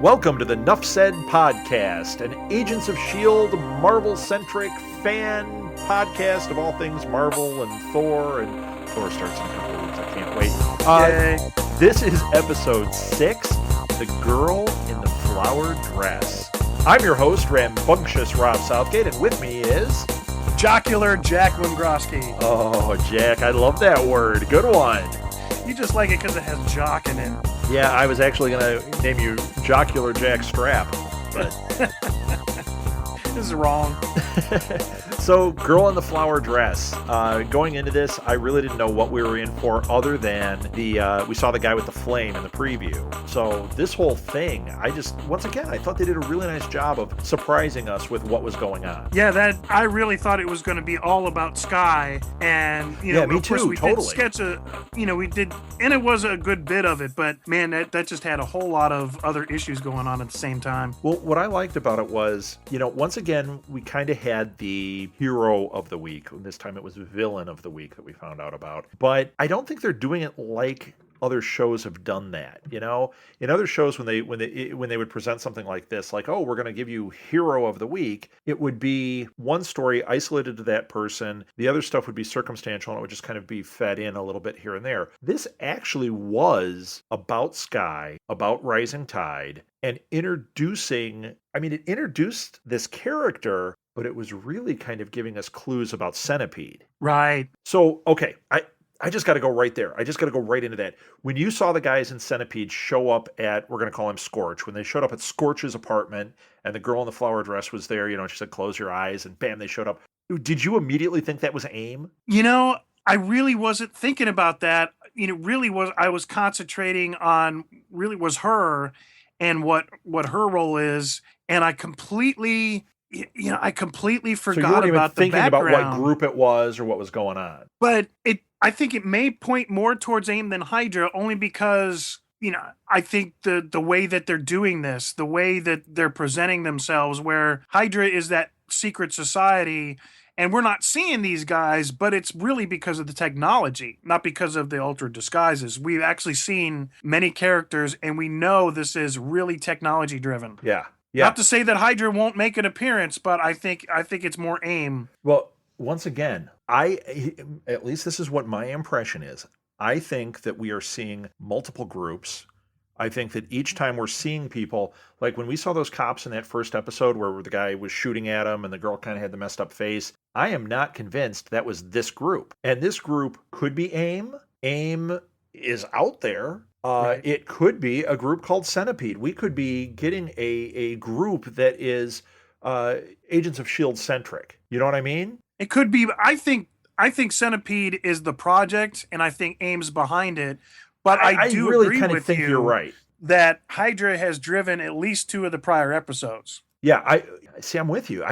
Welcome to the Nuff Said Podcast, an Agents of S.H.I.E.L.D. Marvel-centric fan podcast of all things Marvel and Thor starts in a couple of weeks. I can't wait. This is episode 6, The Girl in the Flower Dress. I'm your host, rambunctious Rob Southgate, and with me is... Jocular Jack Wimgrowski. Oh, Jack, I love that word. Good one. You just like it because it has jock in it. Yeah, I was actually going to name you Jocular Jack Strap, but... This is wrong. So, Girl in the Flower Dress. Going into this, I really didn't know what we were in for other than we saw the guy with the flame in the preview. So, this whole thing, I thought they did a really nice job of surprising us with what was going on. Yeah, I really thought it was going to be all about Sky, and, me of course too, we totally. did sketch and it was a good bit of it, but man, that just had a whole lot of other issues going on at the same time. Well, what I liked about it was, once again, we kind of had the hero of the week. This time it was villain of the week that we found out about. But I don't think they're doing it like other shows have done that. In other shows when they would present something like this, like, oh, we're going to give you hero of the week, it would be one story isolated to that person. The other stuff would be circumstantial, and it would just kind of be fed in a little bit here and there. This actually was about Sky, about Rising Tide, and it introduced this character, but it was really kind of giving us clues about Centipede. Right. So, okay, I just got to go right there. I just got to go right into that. When you saw the guys in Centipede show up at, we're going to call him Scorch, when they showed up at Scorch's apartment and the girl in the flower dress was there, she said, close your eyes, and bam, they showed up. Did you immediately think that was AIM? I really wasn't thinking about that. I was concentrating on really was her and what her role is, and I completely forgot so you weren't about even thinking the background. about what group it was or what was going on. But I think it may point more towards AIM than Hydra, only because, I think the way that they're doing this, the way that they're presenting themselves, where Hydra is that secret society, and we're not seeing these guys, but it's really because of the technology, not because of the ultra disguises. We've actually seen many characters, and we know this is really technology driven. Yeah. Not to say that Hydra won't make an appearance, but I think it's more AIM. Well, once again, at least this is what my impression is. I think that we are seeing multiple groups. I think that each time we're seeing people, like when we saw those cops in that first episode where the guy was shooting at him and the girl kind of had the messed up face, I am not convinced that was this group. And this group could be AIM. AIM is out there. Right. It could be a group called Centipede. We could be getting a group that is Agents of S.H.I.E.L.D. centric. You know what I mean? It could be. I think Centipede is the project, and I think AIM's behind it. But I do really agree kind of with think you you're right that Hydra has driven at least 2 of the prior episodes. Yeah, I'm with you.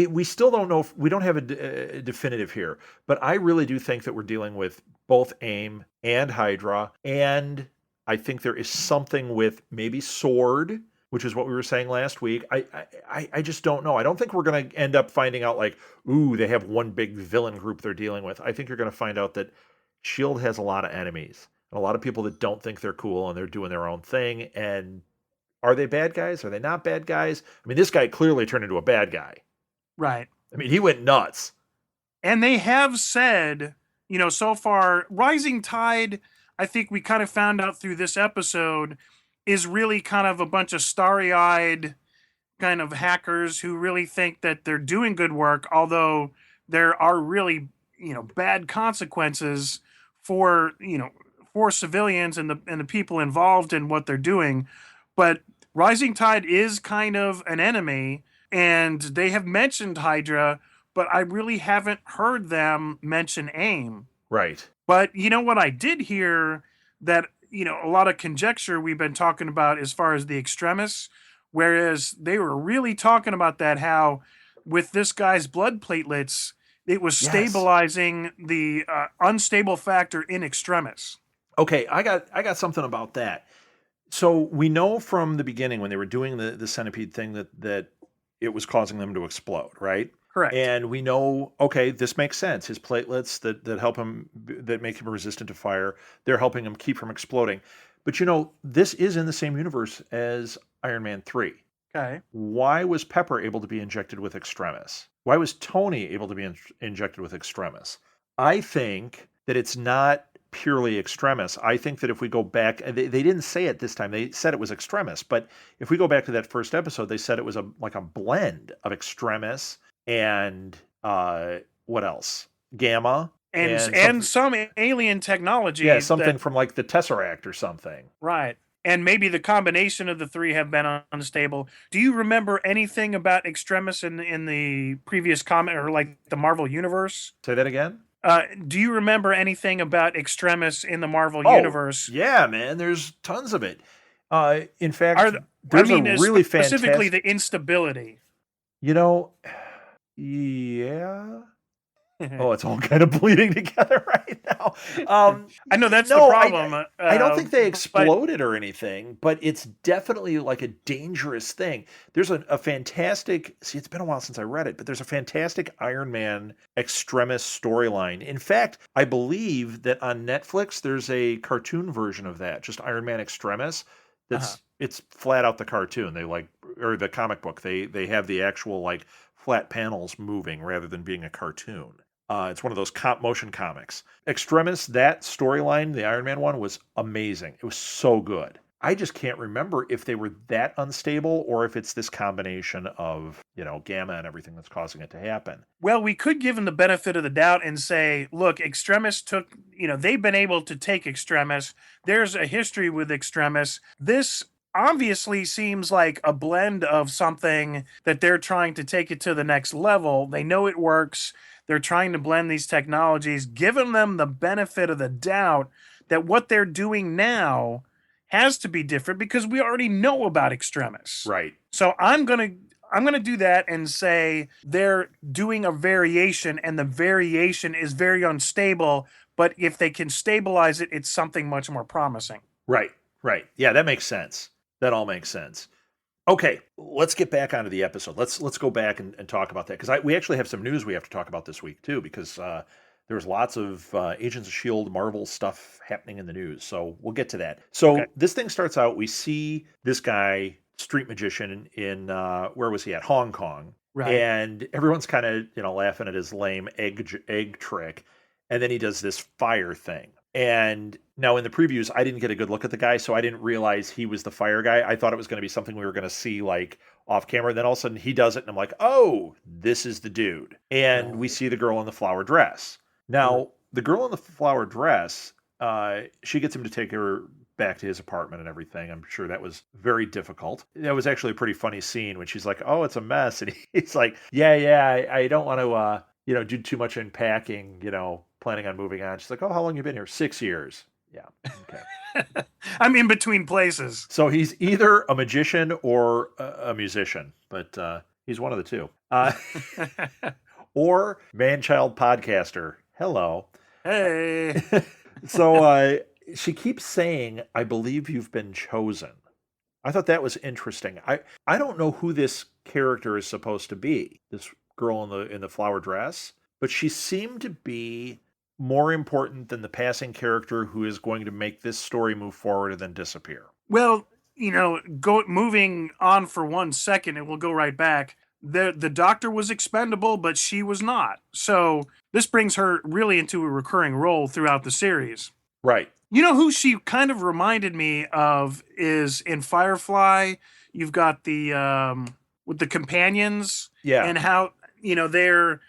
We still don't know. We don't have a definitive here, but I really do think that we're dealing with both AIM and Hydra, and I think there is something with maybe Sword, which is what we were saying last week. I just don't know. I don't think we're going to end up finding out like, ooh, they have one big villain group they're dealing with. I think you're going to find out that S.H.I.E.L.D. has a lot of enemies, and a lot of people that don't think they're cool, and they're doing their own thing. And are they bad guys? Are they not bad guys? I mean, this guy clearly turned into a bad guy. Right. I mean, he went nuts. And they have said, so far, Rising Tide, I think we kind of found out through this episode, is really kind of a bunch of starry-eyed kind of hackers who really think that they're doing good work, although there are really, bad consequences for civilians and the people involved in what they're doing. But Rising Tide is kind of an enemy, and they have mentioned Hydra, but I really haven't heard them mention AIM. Right. But you know what I did hear that, a lot of conjecture we've been talking about as far as the extremists, whereas they were really talking about that, how with this guy's blood platelets, it was stabilizing the unstable factor in extremis. Okay, I got something about that. So we know from the beginning when they were doing the centipede thing that it was causing them to explode, right? Correct. And we know, okay, this makes sense. His platelets that help him, that make him resistant to fire, they're helping him keep from exploding. But this is in the same universe as Iron Man 3. Okay. Why was Pepper able to be injected with Extremis? Why was Tony able to be injected with Extremis? I think that it's not purely Extremis. I think that if we go back, they didn't say it this time. They said it was Extremis, but if we go back to that first episode, they said it was like a blend of Extremis and what else? Gamma and And something. some alien Yeah, technology something that from like the Tesseract or something. right. And maybe the combination of the three have been unstable. Do you remember anything about Extremis in the previous comic or like the Marvel universe? Say that again. Do you remember anything about Extremis in the Marvel Oh, universe? yeah, man. There's tons of it. In fact, Are I there's a mean really specifically fantastic. the instability? You know, yeah. Oh, it's all kind of bleeding together right now. I know that's the No, problem. I don't think they But exploded or anything, but it's definitely like a dangerous thing. There's a fantastic. See, it's been a while since I read it, but there's a fantastic Iron Man Extremis storyline. In fact, I believe that on Netflix there's a cartoon version of that, just Iron Man Extremis. uh It's flat out the cartoon. They like or the comic book. They have the actual like flat panels moving rather than being a cartoon. It's one of those motion comics. Extremis, that storyline, the Iron Man one, was amazing. It was so good. I just can't remember if they were that unstable or if it's this combination of, gamma and everything that's causing it to happen. well, we could give them the benefit of the doubt and say, look, Extremis took, they've been able to take Extremis. There's a history with Extremis. This obviously seems like a blend of something that they're trying to take it to the next level. They know it works. They're trying to blend these technologies, giving them the benefit of the doubt that what they're doing now has to be different because we already know about Extremis. Right. So I'm gonna do that and say they're doing a variation, and the variation is very unstable. But if they can stabilize it, it's something much more promising. Right. Right. Yeah, that makes sense. That all makes sense. Okay, let's get back onto the episode. Let's go back and talk about that because we actually have some news we have to talk about this week too because there's lots of Agents of Shield, Marvel stuff happening in the news. So we'll get to that. So Okay. this thing starts out. We see this guy, street magician, in where was he at? Hong Kong, Right. and everyone's kind of laughing at his lame egg trick, and then he does this fire thing. And now in the previews, I didn't get a good look at the guy, so I didn't realize he was the fire guy. I thought it was going to be something we were going to see like off camera. Then all of a sudden he does it, and I'm like, oh, this is the dude. And we see the girl in the flower dress. Now, the girl in the flower dress, she gets him to take her back to his apartment and everything. I'm sure that was very difficult. That was actually a pretty funny scene when she's like, oh, it's a mess. And he's like, yeah, I don't want to, do too much unpacking, planning on moving on. She's like, oh, how long you been here? 6 years. Yeah. Okay. I'm in between places. So he's either a magician or a musician, but he's one of the two. Or man-child podcaster. Hello. Hey. So she keeps saying, I believe you've been chosen. I thought that was interesting. I don't know who this character is supposed to be, this girl in the flower dress, but she seemed to be more important than the passing character who is going to make this story move forward and then disappear. Well, moving on for 1 second, and we'll go right back. The doctor was expendable, but she was not. So this brings her really into a recurring role throughout the series. Right. You know who she kind of reminded me of is in Firefly. You've got the with the companions, Yeah. and how they're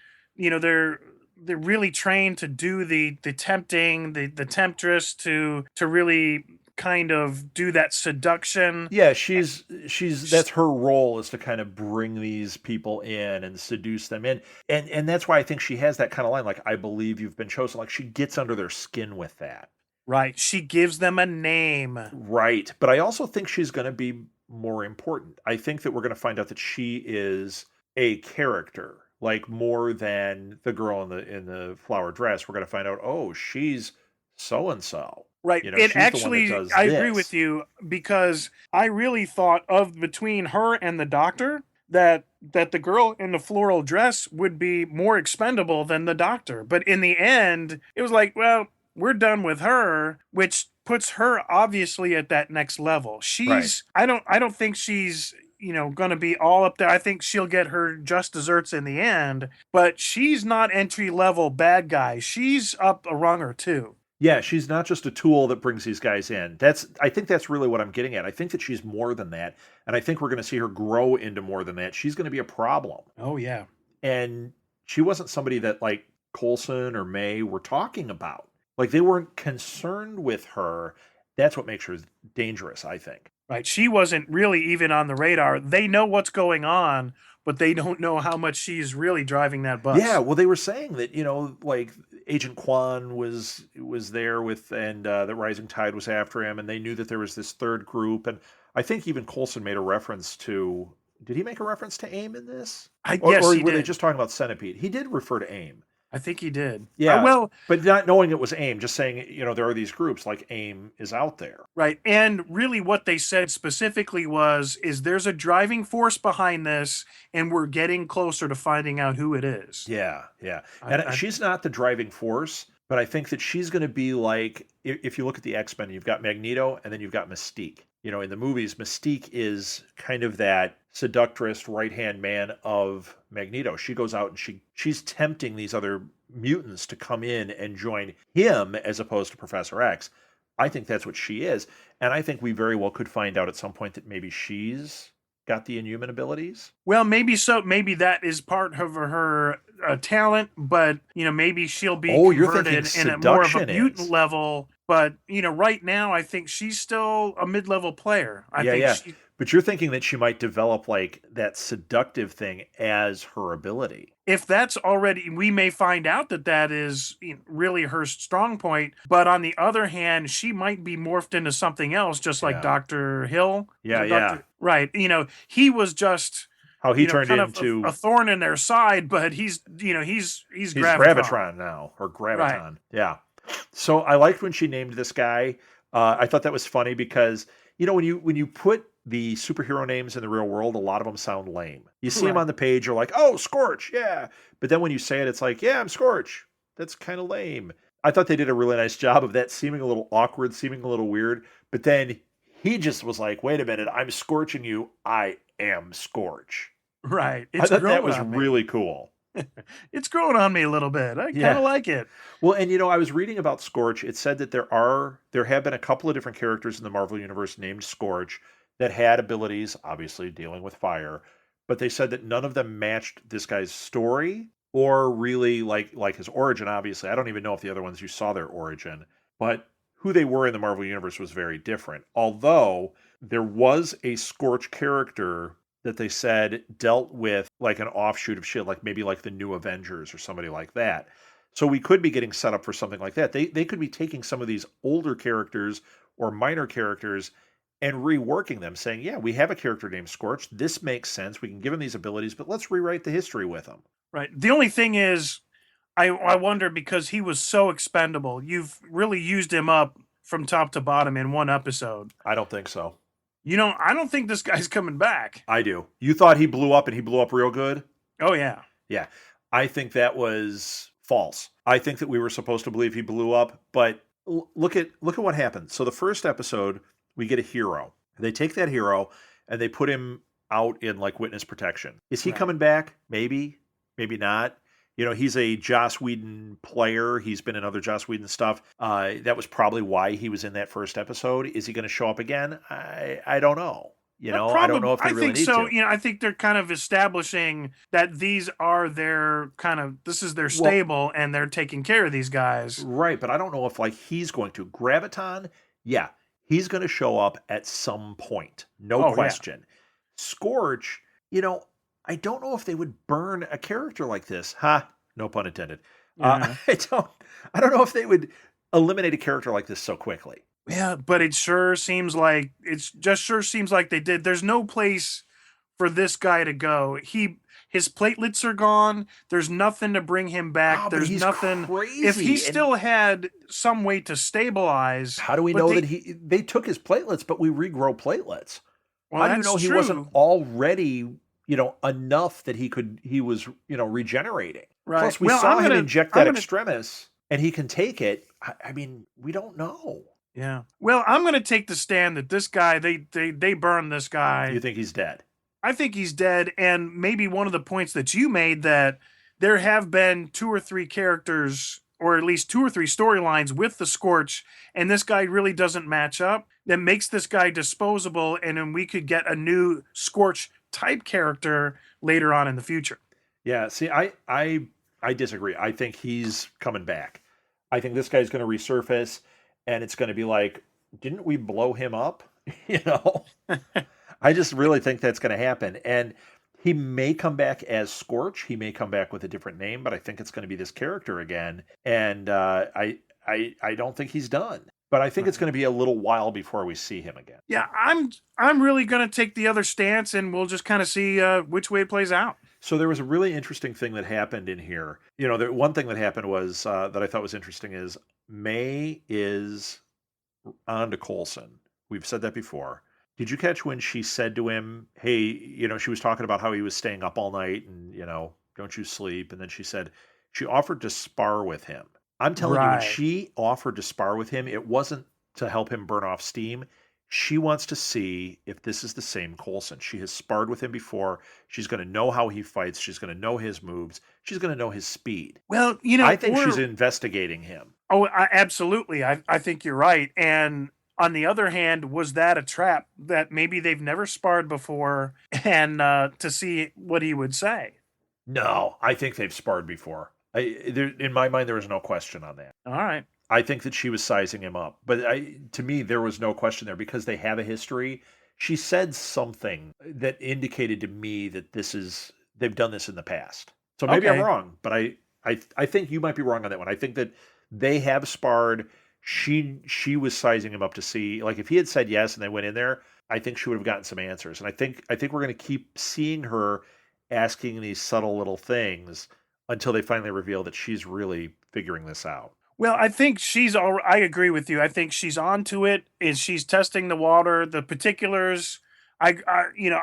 really trained to do the tempting, the temptress to really kind of do that seduction. Yeah, she's that's her role, is to kind of bring these people in and seduce them in. And that's why I think she has that kind of line, like, I believe you've been chosen. Like, she gets under their skin with that. Right. She gives them a name. Right. But I also think she's going to be more important. I think that we're going to find out that she is a character, like more than the girl in the flower dress. We're going to find out, oh, she's so and so. Right. She's It the one that actually, does I agree this. with you, because I really thought of between her and the doctor that the girl in the floral dress would be more expendable than the doctor. But in the end, it was like, well, we're done with her, which puts her obviously at that next level. Right. I don't think she's, going to be all up there. I think she'll get her just desserts in the end, but she's not entry level bad guy. She's up a rung or two. Yeah, she's not just a tool that brings these guys in. I think that's really what I'm getting at. I think that she's more than that, and I think we're going to see her grow into more than that. She's going to be a problem. Oh yeah. And she wasn't somebody that like Coulson or May were talking about. Like they weren't concerned with her. That's what makes her dangerous, I think. Right. She wasn't really even on the radar. They know what's going on, but they don't know how much she's really driving that Yeah, bus. well, they were saying that like Agent Kwan was there with, and the Rising Tide was after him, and they knew that there was this third group, and I think even Coulson made a reference to. Did he make a reference to AIM in this, Yes, or he were they did. just talking about Centipede? He did refer to AIM. I think he did. Yeah, Well, but not knowing it was AIM, just saying there are these groups like AIM is out there. right. And really what they said specifically is there's a driving force behind this, and we're getting closer to finding out who it is. Yeah, yeah. I, And I, she's not the driving force, but I think that she's going to be like if you look at the X-Men, you've got Magneto and then you've got Mystique. In the movies, Mystique is kind of that seductress right-hand man of Magneto. She goes out and she's tempting these other mutants to come in and join him as opposed to Professor X. I think that's what she is, and I think we very well could find out at some point that maybe she's got the inhuman abilities. well, maybe so. Maybe that is part of her talent, but maybe she'll be Oh, you're thinking converted in a more of a seduction mutant is. level. But right now, I think she's still a mid-level player. I Yeah, think yeah. she, But you're thinking that she might develop like that seductive thing as her ability. if that's already, we may find out that is really her strong point. But on the other hand, she might be morphed into something else, just like Yeah. Dr. Hill. Yeah, yeah. Dr. Right. He was just, How he turned kind of into a thorn in their side, but he's he's Gravitron. Gravitron now, or Right. Graviton. Yeah. So I liked when she named this guy. I thought that was funny because when you put the superhero names in the real world, a lot of them sound lame. You see them Right. on the page, you're like, oh, Scorch, yeah. But then when you say it, it's like, yeah, I'm Scorch. That's kind of lame. I thought they did a really nice job of that, seeming a little awkward, seeming a little weird. But then he just was like, wait a minute, I'm scorching you. I am Scorch. Right. I It's thought that growing was on me. really cool. It's growing on me a little bit. I kind Yeah. of like it. Well, and I was reading about Scorch. It said that there have been a couple of different characters in the Marvel universe named Scorch that had abilities, obviously dealing with fire, but they said that none of them matched this guy's story or really like his origin. Obviously, I don't even know if the other ones you saw their origin, but who they were in the Marvel universe was very different. Although there was a Scorch character that they said dealt with like an offshoot of shit, like maybe like the New Avengers or somebody like that. So we could be getting set up for something like that. They could be taking some of these older characters or minor characters and reworking them, saying, "Yeah, we have a character named Scorch. This makes sense. We can give him these abilities, but let's rewrite the history with him." Right. The only thing is, I wonder, because he was so expendable. You've really used him up from top to bottom in one episode. I don't think so. I don't think this guy's coming back. I do. You thought he blew up and he blew up real good? Oh yeah. Yeah. I think that was false. I think that we were supposed to believe he blew up, but look at what happened. So the first episode, we get a hero. They take that hero and they put him out in like witness protection. Is he Right. coming back? Maybe, maybe not. He's a Joss Whedon player. He's been in other Joss Whedon stuff. That was probably why he was in that first episode. Is he going to show up again? I don't know. I don't know if they I really think need so. to. I think they're kind of establishing that these are this is their Well, stable, and they're taking care of these guys. right, but I don't know if like he's going to. Graviton, yeah, he's going to show up at some point. No Oh yeah. question. Scorch, I don't know if they would burn a character like this. Ha, no pun intended. Uh-huh. I don't know if they would eliminate a character like this so quickly. Yeah, but it sure seems like they did. There's no place for this guy to go. His platelets are gone. There's nothing to bring him back. Oh, but There's he's nothing. crazy. If he and still had some way to stabilize, how do we but know that they took his platelets, but we regrow platelets? well, How do you that's know he true. wasn't already, enough that he was, regenerating? Right. Plus, we Well, saw I'm him gonna inject I'm that gonna extremis, and he can take it. I mean, we don't know. Yeah. Well, I'm going to take the stand that this guy, they burned this You guy. think he's dead? I think he's dead. And maybe one of the points that you made, that there have been two or three characters, or at least two or three storylines with the Scorch, and this guy really doesn't match up, that makes this guy disposable. And then we could get a new Scorch type character later on in the future. Yeah. See, I disagree. I think he's coming back. I think this guy's going to resurface, and it's going to be like, didn't we blow him up? You know. I just really think that's going to happen. And he may come back as Scorch. He may come back with a different name, but I think it's going to be this character again. And I don't think he's done. But I think it's going to be a little while before we see him again. Yeah, I'm really going to take the other stance, and we'll just kind of see which way it plays out. So there was a really interesting thing that happened in here. You know, the one thing that happened was that I thought was interesting is May is on to Coulson. We've said that before. Did you catch when she said to him, "Hey, you know," she was talking about how he was staying up all night and, you know, "Don't you sleep?" And then she said she offered to spar with him. I'm telling you, when Right. she offered to spar with him, it wasn't to help him burn off steam. She wants to see if this is the same Coulson. She has sparred with him before. She's going to know how he fights. She's going to know his moves. She's going to know his speed. Well, I think she's investigating him. absolutely. I think you're right. And on the other hand, was that a trap that maybe they've never sparred before, and to see what he would say? No, I think they've sparred before. In my mind, there was no question on that. All right. I think that she was sizing him up, but to me, there was no question there because they have a history. She said something that indicated to me that they've done this in the past. So maybe I'm Okay. wrong, but I think you might be wrong on that one. I think that they have sparred. She was sizing him up to see, like, if he had said yes and they went in there, I think she would have gotten some answers. And I think we're going to keep seeing her asking these subtle little things until they finally reveal that she's really figuring this out. Well, I think she's all. I agree with you. I think she's onto it. Is she's testing the water, the particulars. You know,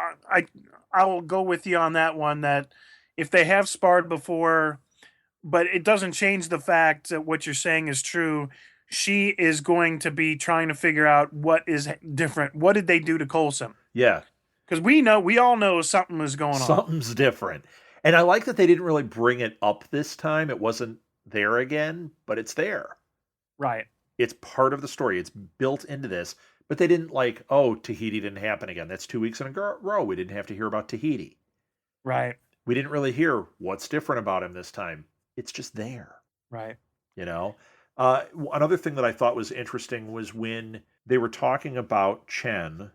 I will go with you on that one. That if they have sparred before, but it doesn't change the fact that what you're saying is true. She is going to be trying to figure out what is different. What did they do to Colson? Yeah, Because we all know something was going on. something's different. And I like that they didn't really bring it up this time. It wasn't there again, but it's there. Right. It's part of the story. It's built into this. But they didn't like, oh, Tahiti didn't happen again. That's 2 weeks in a row. We didn't have to hear about Tahiti. Right. We didn't really hear what's different about him this time. It's just there, Right. you know? Another thing that I thought was interesting was when they were talking about Chen,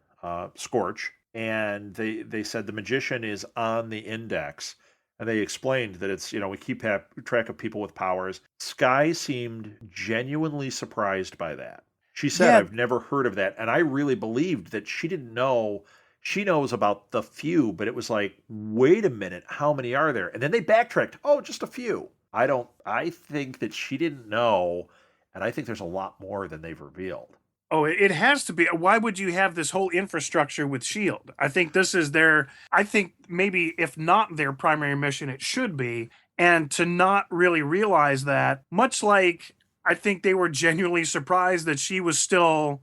Scorch, and they said the magician is on the index. And they explained that it's, you know, we keep track of people with powers. Sky seemed genuinely surprised by that. She said, Yeah. I've never heard of that. And I really believed that she didn't know. She knows about the few, but it was like, wait a minute, how many are there? And then they backtracked. Oh, just a few. I think that she didn't know. And I think there's a lot more than they've revealed. Oh, it has to be. Why would you have this whole infrastructure with Shield? I think this is their. I think maybe if not their primary mission, it should be. And to not really realize that, much like I think they were genuinely surprised that she was still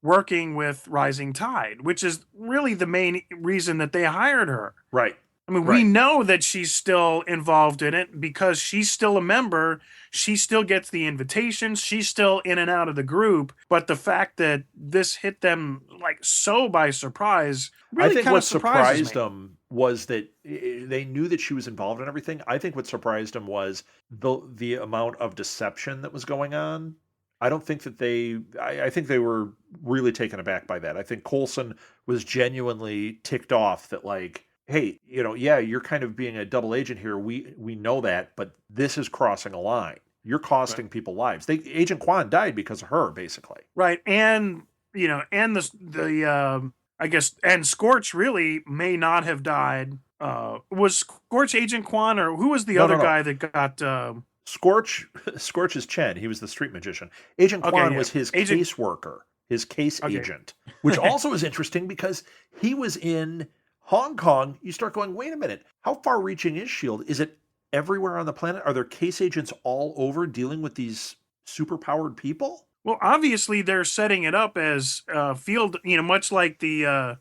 working with Rising Tide, which is really the main reason that they hired her. Right. I mean, we Right. know that she's still involved in it because she's still a member. She still gets the invitations. She's still in and out of the group. But the fact that this hit them like so by surprise I really think kind what of surprises surprised me. them was that they knew that she was involved in everything. I think what surprised them was the amount of deception that was going on. I don't think that I think they were really taken aback by that. I think Coulson was genuinely ticked off that, like, hey, you know, yeah, you're kind of being a double agent here. We know that, but this is crossing a line. You're Right. costing people lives. Agent Kwan died because of her, basically. Right. And, and I guess, and Scorch really may not have died. Was Scorch Agent Quan, or who was the No, no, other no. guy that got, Scorch Scorch is Chen. He was the street magician. Agent okay, Kwan yeah. was his Agent, caseworker, his case okay. agent, which also is interesting because he was in Hong Kong. You start going, wait a minute, how far reaching is Shield? Is it everywhere on the planet? Are there case agents all over dealing with these superpowered people? Well, obviously they're setting it up as field, much like the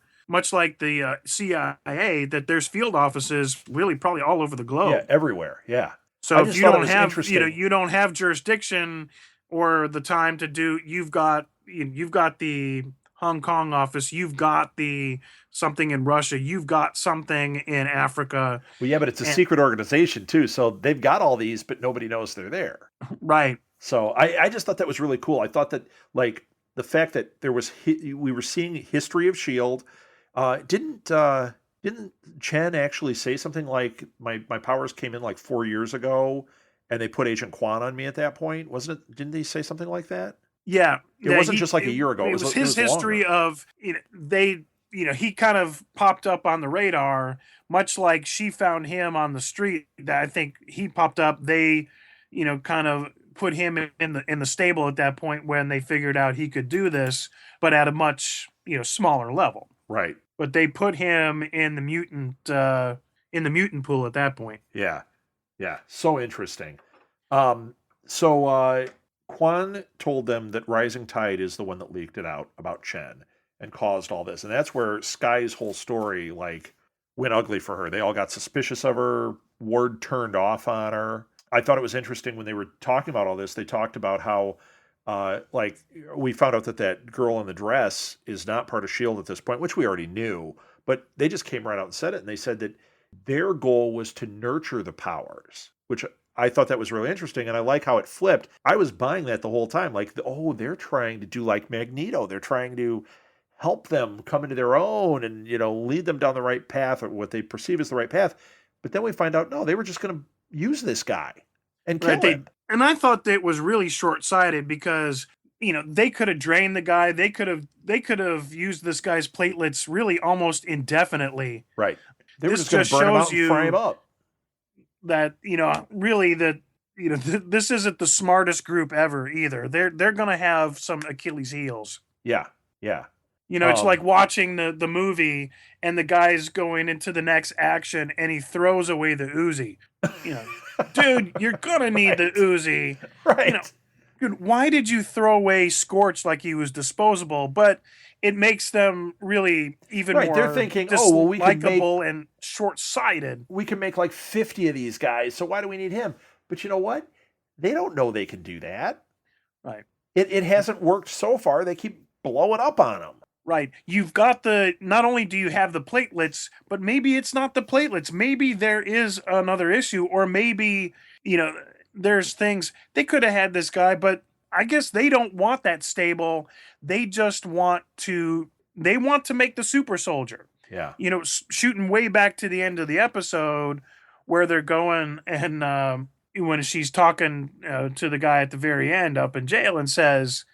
CIA, that there's field offices really probably all over the Yeah, globe. everywhere. Yeah. So I if just you thought it don't was have, interesting. you don't have jurisdiction or the time to do, you've got the Hong Kong office, you've got the something in Russia, you've got something in Africa, Well, yeah, but it's a and secret organization too, so they've got all these, but nobody knows they're there. right, So I just thought that was really cool. I thought that like the fact that we were seeing history of Shield. Didn't Chen actually say something like my powers came in like 4 years ago, and they put Agent Quan on me at that point? Wasn't it? Didn't they say something like that? yeah, It that wasn't just like a year ago. it was It his was history longer. of, he kind of popped up on the radar, much like she found him on the street. That I think he popped up. They, kind of put him in the stable at that point when they figured out he could do this, but at a much smaller level. Right. But they put him in the mutant pool at that point. Yeah. Yeah. So interesting. Um, so Quan told them that Rising Tide is the one that leaked it out about Chen and caused all this. And that's where Sky's whole story like went ugly for her. They all got suspicious of her. Ward turned off on her. I thought it was interesting when they were talking about all this. They talked about how like we found out that that girl in the dress is not part of Shield at this point, which we already knew, but they just came right out and said it. And they said that their goal was to nurture the powers, which I thought that was really interesting. And I like how it flipped. I was buying that the whole time. Like, oh, they're trying to do like Magneto. They're trying to help them come into their own and, lead them down the right path or what they perceive as the right path. But then we find out, no, they were just going to use this guy and Right. kill him. And I thought that was really short sighted because they could have drained the guy. They could have used this guy's platelets really almost indefinitely. Right. They were This just going to just burn him out shows and fry him you up. that really that this isn't the smartest group ever either. They're gonna have some Achilles heels. Yeah. Yeah. It's like Um, watching the movie and the guy's going into the next action and he throws away the Uzi. You know, dude, you're gonna need the right. Uzi. You know, Right. dude, why did you throw away Scorch like he was disposable? But it makes them really even Right. They're more thinking, oh, well, dislikable and short-sighted. we can make like 50 of these guys. So why do we need him? But you know what? They don't know they can do that. Right. It hasn't worked so far. They keep blowing up on him. Right. You've got not only do you have the platelets, but maybe it's not the platelets. Maybe there is another issue, or maybe, there's things they could have had this guy, but I guess they don't want that stable. They just they want to make the super soldier. Yeah. Shooting way back to the end of the episode where they're going and, when she's talking to the guy at the very end up in jail and says,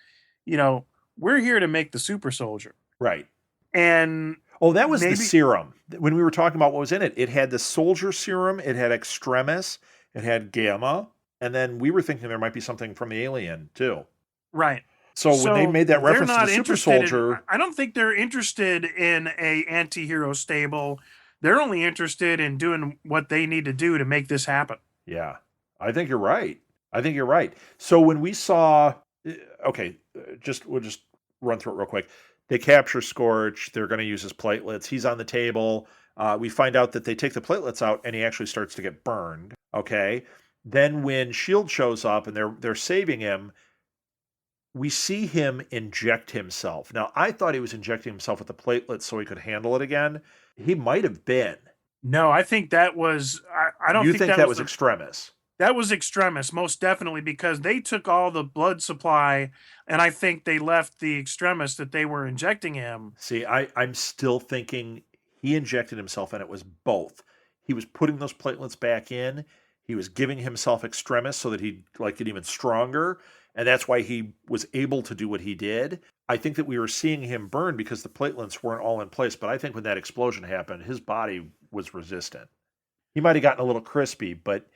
we're here to make the super soldier. Right. And Oh, that was the maybe serum. When we were talking about what was in it, it had the soldier serum, it had extremis, it had gamma, and then we were thinking there might be something from the alien too. right. So when they So made that they're reference to not the super interested soldier, I don't think they're interested in a anti-hero stable. They're only interested in doing what they need to do to make this happen. yeah, I think you're right. I think you're right. So when we saw, okay, we'll just run through it real quick. They capture Scorch. They're going to use his platelets. He's on the table. We find out that they take the platelets out, and he actually starts to get burned. Okay. Then when Shield shows up and they're saving him, we see him inject himself. Now I thought he was injecting himself with the platelets so he could handle it again. He might have been. No, I think that was I don't You think think that that was was extremis? that was extremis, most definitely, because they took all the blood supply and I think they left the extremis that they were injecting him. See, I'm still thinking he injected himself and it was both. He was putting those platelets back in. He was giving himself extremis so that he'd like get even stronger. And that's why he was able to do what he did. I think that we were seeing him burn because the platelets weren't all in place. But I think when that explosion happened, his body was resistant. He might have gotten a little crispy, but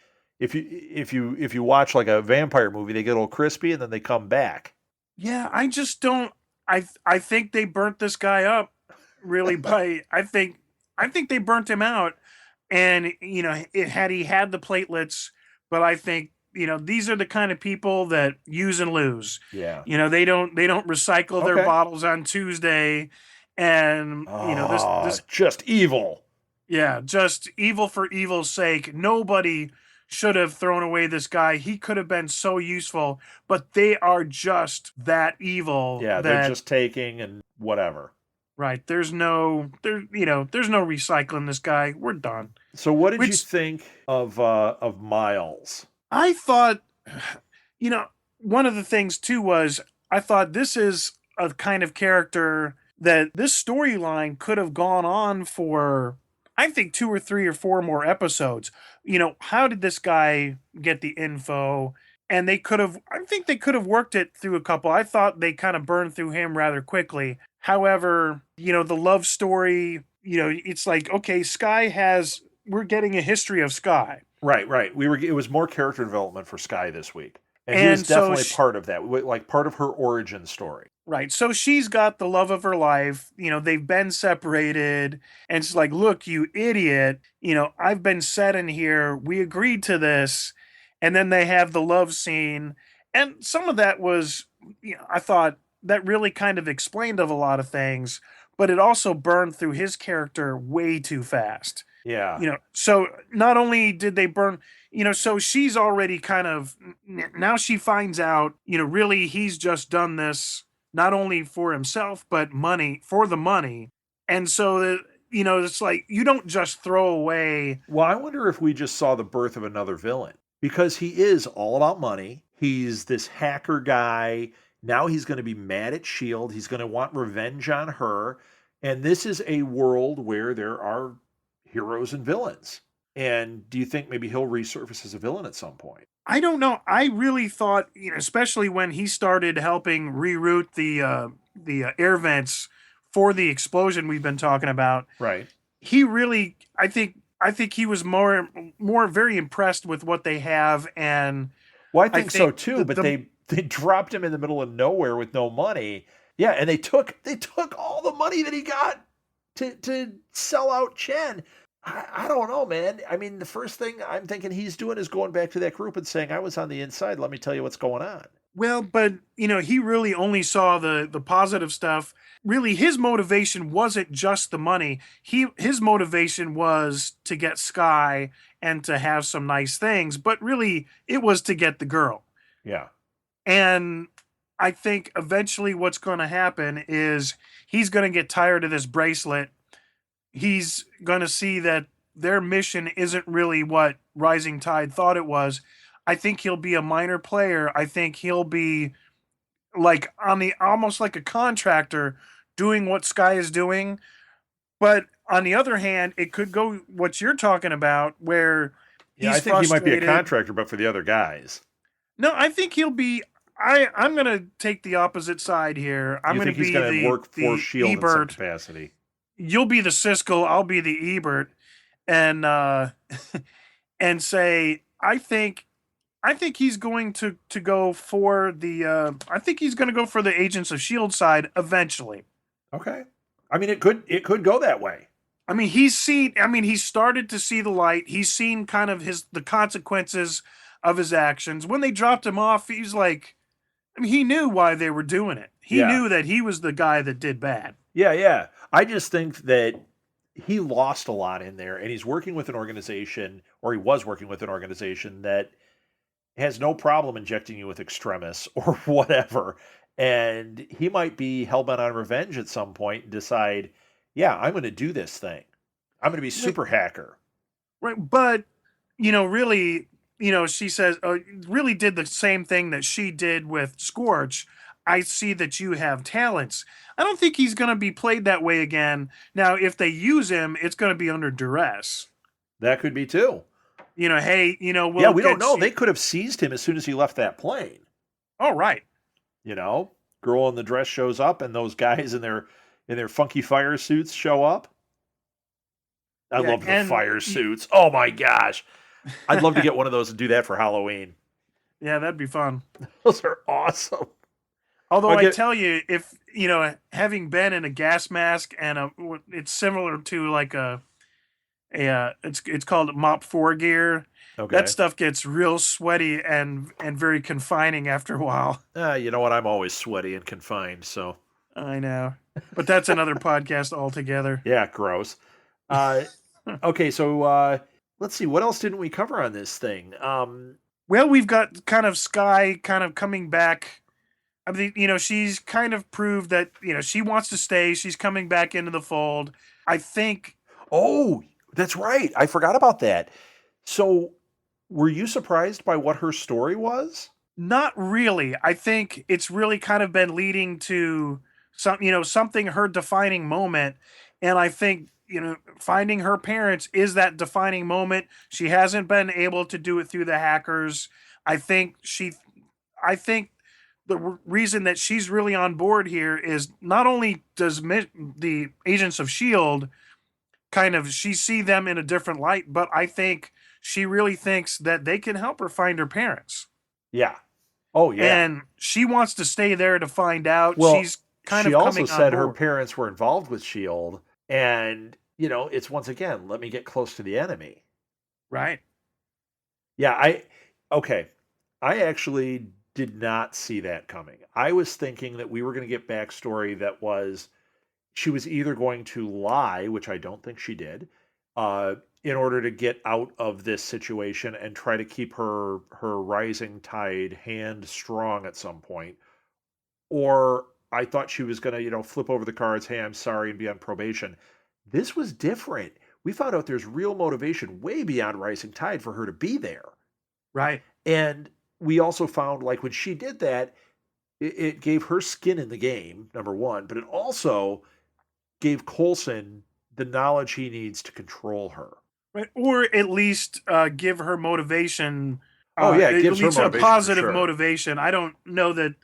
if you watch like a vampire movie, they get a little crispy and then they come back. Yeah, I just don't I think they burnt this guy up really by I think they burnt him out and had he had the platelets, but I think these are the kind of people that use and lose. Yeah. They don't recycle their Okay. bottles on Tuesday, and Oh, this just evil. yeah, just evil for evil's sake. Nobody should have thrown away this guy. He could have been so useful, but they are just that evil Yeah, they're that just taking and whatever. right. There's no recycling this guy. We're done. So what did you Which think of Miles? I thought, you know, one of the things too was I thought this is a kind of character that this storyline could have gone on for, I think, 2 or 3 or 4 more episodes. How did this guy get the info? And I think they could have worked it through a couple. I thought they kind of burned through him rather quickly. However, the love story, it's like, okay, we're getting a history of Sky. Right, right. It was more character development for Sky this week. And he was And so definitely part of that, like part of her origin story. right. So she's got the love of her life. They've been separated. And she's like, look, you idiot. I've been set in here. We agreed to this. And then they have the love scene. And some of that was, I thought that really kind of explained of a lot of things, but it also burned through his character way too fast. Yeah. So not only did they burn, so she's already kind of, now she finds out, really he's just done this not only for himself, but for the money. And so, it's like, you don't just throw away. Well, I wonder if we just saw the birth of another villain because he is all about money. He's this hacker guy. Now he's going to be mad at S.H.I.E.L.D. He's going to want revenge on her. And this is a world where there are heroes and villains. And do you think maybe he'll resurface as a villain at some point? I don't know. I really thought, especially when he started helping reroute the air vents for the explosion we've been talking about. Right. He really, I think he was more very impressed with what they have, and Well, I I think so think too, but they dropped him in the middle of nowhere with no money. Yeah, and they took all the money that he got to sell out Chen. I don't know, man. I mean, the first thing I'm thinking he's doing is going back to that group and saying, "I was on the inside. Let me tell you what's going on." well, but he really only saw the positive stuff. Really, his motivation wasn't just the money. His motivation was to get Sky and to have some nice things, but really it was to get the girl. Yeah. And I think eventually what's going to happen is he's going to get tired of this bracelet. He's going to see that their mission isn't really what Rising Tide thought it was. I think he'll be a minor player. I think he'll be like on the almost like a contractor doing what Sky is doing. But on the other hand, it could go what you're talking about where Yeah, I he's think he might be a frustrated. contractor, but for the other guys. No, I think he'll be. I'm gonna take the opposite side here. I'm You gonna think he's be going to work for the Shield in some Ebert. capacity? You'll be the Siskel. I'll be the Ebert, and and say I think he's going to go for the. I think he's going to go for the Agents of Shield side eventually. Okay. I mean, it could go that way. I mean, he's seen. I mean, he's started to see the light. He's seen kind of the consequences of his actions. When they dropped him off, he's like, I mean, he knew why they were doing it. He Yeah. knew that he was the guy that did bad. Yeah, yeah. I just think that he lost a lot in there, and he's working with an organization, or he was working with an organization that has no problem injecting you with extremis or whatever. And he might be hell bent on revenge at some point and decide, yeah, I'm going to do this thing. I'm going to be Right, super hacker. right. But really, she says, really did the same thing that she did with Scorch. I see that you have talents. I don't think he's going to be played that way again. Now, if they use him, it's going to be under duress. That could be too. Hey, Yeah, we'll we don't get know. you. They could have seized him as soon as he left that plane. Oh, right. You know, girl in the dress shows up, and those guys in their funky fire suits show up. I Yeah, love the and fire suits. Oh my gosh. I'd love to get one of those and do that for Halloween. yeah, that'd be fun. Those are awesome. Although I'll I get, tell you, if having been in a gas mask and it's similar to like it's called Mop 4 gear. That Okay. stuff gets real sweaty and very confining after a while. You know what? I'm always sweaty and confined, so I know. But that's another podcast altogether. yeah, gross. Uh, okay, so let's see. What else didn't we cover on this thing? Well, we've got kind of Sky kind of coming back. I mean, she's kind of proved that, she wants to stay. She's coming back into the fold. I think Oh, that's right. I forgot about that. So, were you surprised by what her story was? not really. I think it's really kind of been leading to something, her defining moment. And I think, finding her parents is that defining moment. She hasn't been able to do it through the hackers. I think I think the reason that she's really on board here is not only does the Agents of Shield kind of she see them in a different light, but I think she really thinks that they can help her find her parents, Yeah. Oh, yeah. and she wants to stay there to find out. Well, She's kind she of also coming on said her board, parents were involved with Shield, and it's once again, let me get close to the enemy. right? Yeah, okay. I actually did not see that coming. I was thinking that we were going to get backstory that was she was either going to lie, which I don't think she did, uh, in order to get out of this situation and try to keep her rising tide hand strong at some point, or I thought she was going to, flip over the cards, hey, I'm sorry, and be on probation. This was different. We found out there's real motivation way beyond rising tide for her to be there. Right. And we also found, like, when she did that, it gave her skin in the game, number one, but it also gave Coulson the knowledge he needs to control her. Right. Or at least give her motivation, Oh, yeah, it at gives her least a motivation for positive sure. motivation. I don't know that,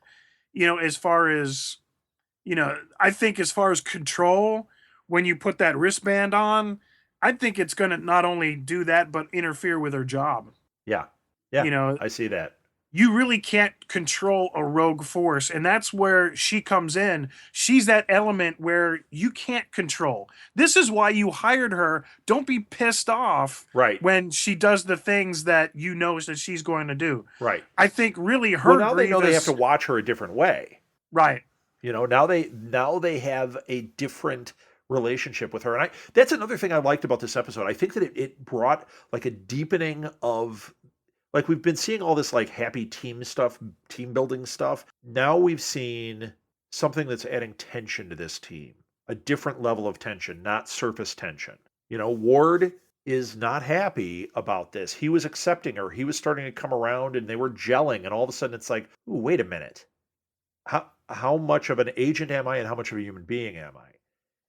as far as, I think as far as control, when you put that wristband on, I think it's going to not only do that, but interfere with her job. Yeah. Yeah, You know, I see that. you really can't control a rogue force, and that's where she comes in. She's that element where you can't control. This is why you hired her. Don't be pissed off Right. when she does the things that that she's going to do. Right. I think really Well, her now they know they have to grievous. watch her a different way. Right. Now they have a different relationship with her. And that's another thing I liked about this episode. I think that it brought like a deepening of, like, we've been seeing all this like happy team stuff, team building stuff. Now we've seen something that's adding tension to this team, a different level of tension, not surface tension. Ward is not happy about this. He was accepting her. He was starting to come around and they were gelling. And all of a sudden it's like, ooh, wait a minute. How much of an agent am I and how much of a human being am I?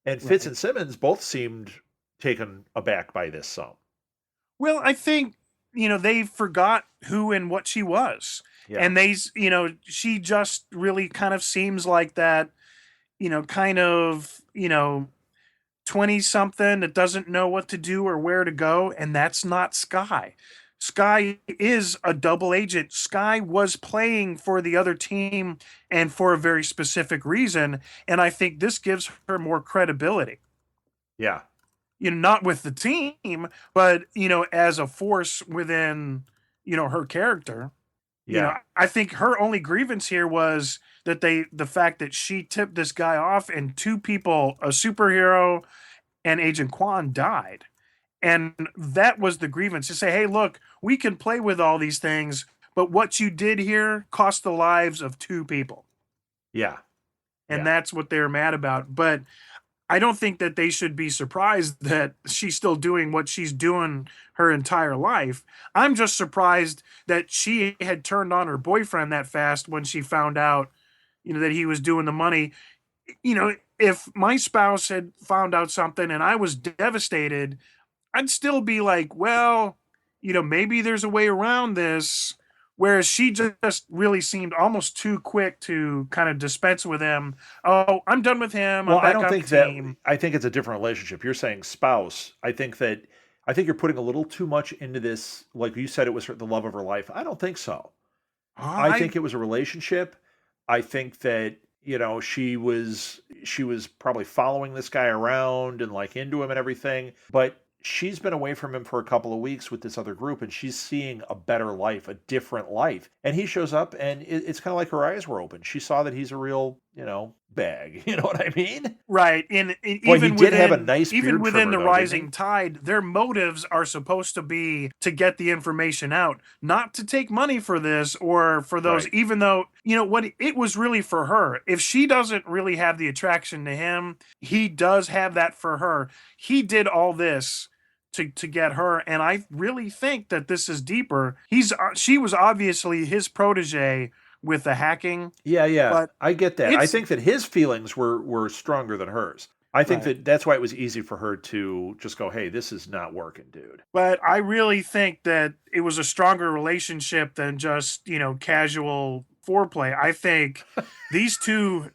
And Fitz Right. and Simmons both seemed taken aback by this some. Well, I think, they forgot who and what she was. Yeah. And she just really kind of seems like that, kind of, 20 something that doesn't know what to do or where to go. And that's not Sky. Sky is a double agent. Sky was playing for the other team and for a very specific reason. And I think this gives her more credibility, Yeah. not with the team, but, as a force within, her character. Yeah. I think her only grievance here was that the fact that she tipped this guy off and two people, a superhero and Agent Kwan, died. And that was the grievance, to say, hey, look, we can play with all these things, but what you did here cost the lives of two people. Yeah. And Yeah. that's what they're mad about. But I don't think that they should be surprised that she's still doing what she's doing her entire life. I'm just surprised that she had turned on her boyfriend that fast when she found out, that he was doing the money. If my spouse had found out something and I was devastated, I'd still be like, well, maybe there's a way around this. Whereas she just really seemed almost too quick to kind of dispense with him. Oh, I'm done with him. Well, I'm I back don't on the think that team. I think it's a different relationship. You're saying spouse. I think you're putting a little too much into this. Like you said, it was the love of her life. I don't think so. I I think it was a relationship. I think that, she was probably following this guy around and like into him and everything. But she's been away from him for a couple of weeks with this other group, and she's seeing a better life, a different life. And he shows up, and it's kind of like her eyes were open. She saw that he's a real, bag. You know what I mean? Right. And Boy, he even did have a within nice even beard within trimmer, the though, didn't he? rising tide, their motives are supposed to be to get the information out, not to take money for this or for those, Right. even though, what it was really for her. If she doesn't really have the attraction to him, he does have that for her. He did all this to get her, and I really think that this is deeper. She was obviously his protege with the hacking, Yeah, yeah, but I get that. I it's think that his feelings were stronger than hers. I think right. that that's why it was easy for her to just go, "Hey, this is not working, dude." But I really think that it was a stronger relationship than just, casual foreplay. I think these two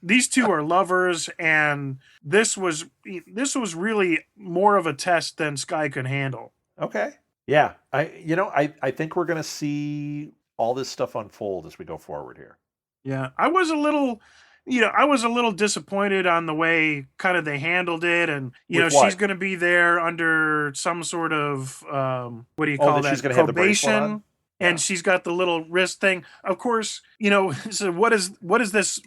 are lovers, and this was really more of a test than Sky could handle. Okay. Yeah, I think we're gonna see all this stuff unfold as we go forward here. Yeah, I was a little disappointed on the way kind of they handled it, and With she's what? going to be there under some sort of what do you Oh, call that she's that, gonna have the bracelet on? probation, and Yeah. she's got the little wrist thing. Of course, so what is this?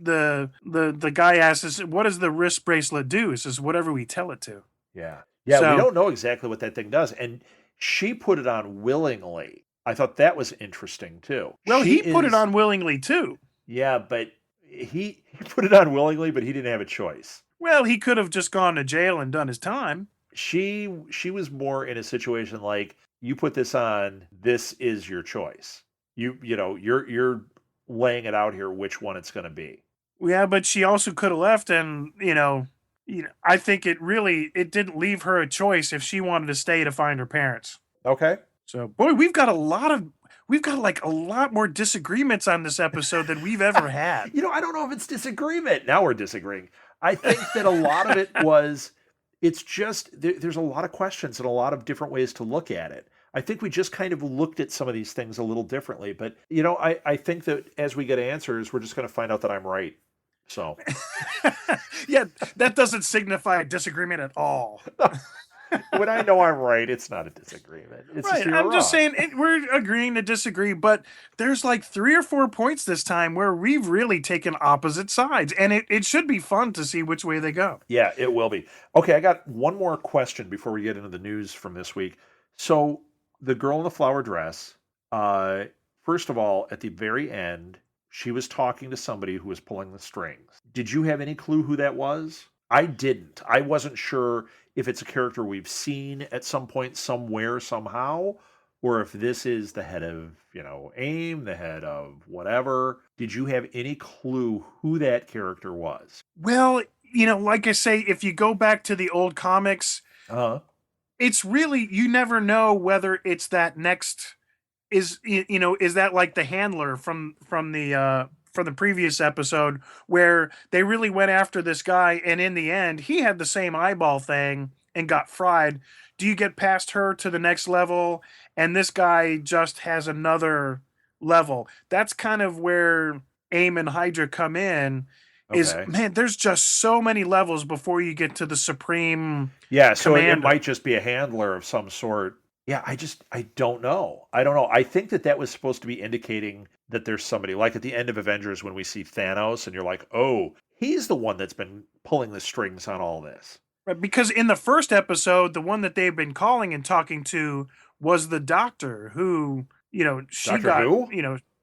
The guy asks, "What does the wrist bracelet do?" He says, "Whatever we tell it to." Yeah. Yeah, we So, don't know exactly what that thing does, and she put it on willingly. I thought that was interesting too. well, She he put it is on willingly too. Yeah, but he put it on willingly, but he didn't have a choice. Well, he could have just gone to jail and done his time. She was more in a situation like, you put this on, this is your choice. You're laying it out here which one it's going to be. Yeah, but she also could have left, and I think it didn't leave her a choice if she wanted to stay to find her parents. Okay. So, boy, we've got like a lot more disagreements on this episode than we've ever had. I don't know if it's disagreement. Now we're disagreeing. I think that a lot of it was, it's just, there's a lot of questions and a lot of different ways to look at it. I think we just kind of looked at some of these things a little differently. But, I think that as we get answers, we're just going to find out that I'm right. So, Yeah, that doesn't signify a disagreement at all. when I know I'm right, it's not a disagreement. It's just Right. you're I'm just wrong. saying we're agreeing to disagree, but there's like 3 or 4 points this time where we've really taken opposite sides, and it should be fun to see which way they go. Yeah, it will be. Okay, I got one more question before we get into the news from this week. So, the girl in the flower dress, uh, first of all, at the very end, she was talking to somebody who was pulling the strings. Did you have any clue who that was? I didn't. I wasn't sure if it's a character we've seen at some point, somewhere, somehow, or if this is the head of, AIM, the head of whatever. Did you have any clue who that character was? Well, like I say, if you go back to the old comics, Uh-huh. it's really, you never know whether it's that next is that like the handler from the previous episode where they really went after this guy, and in the end he had the same eyeball thing and got fried. Do you get past her to the next level, and this guy just has another level? That's kind of where AIM and Hydra come in. Is, Okay. man, there's just so many levels before you get to the supreme Yeah, so it commander. might just be a handler of some sort. Yeah, I don't know. I don't know. I think that that was supposed to be indicating that there's somebody like at the end of Avengers when we see Thanos and you're like, "Oh, he's the one that's been pulling the strings on all this." Right, because in the first episode, the one that they've been calling and talking to was the doctor who, she Doctor got, Who?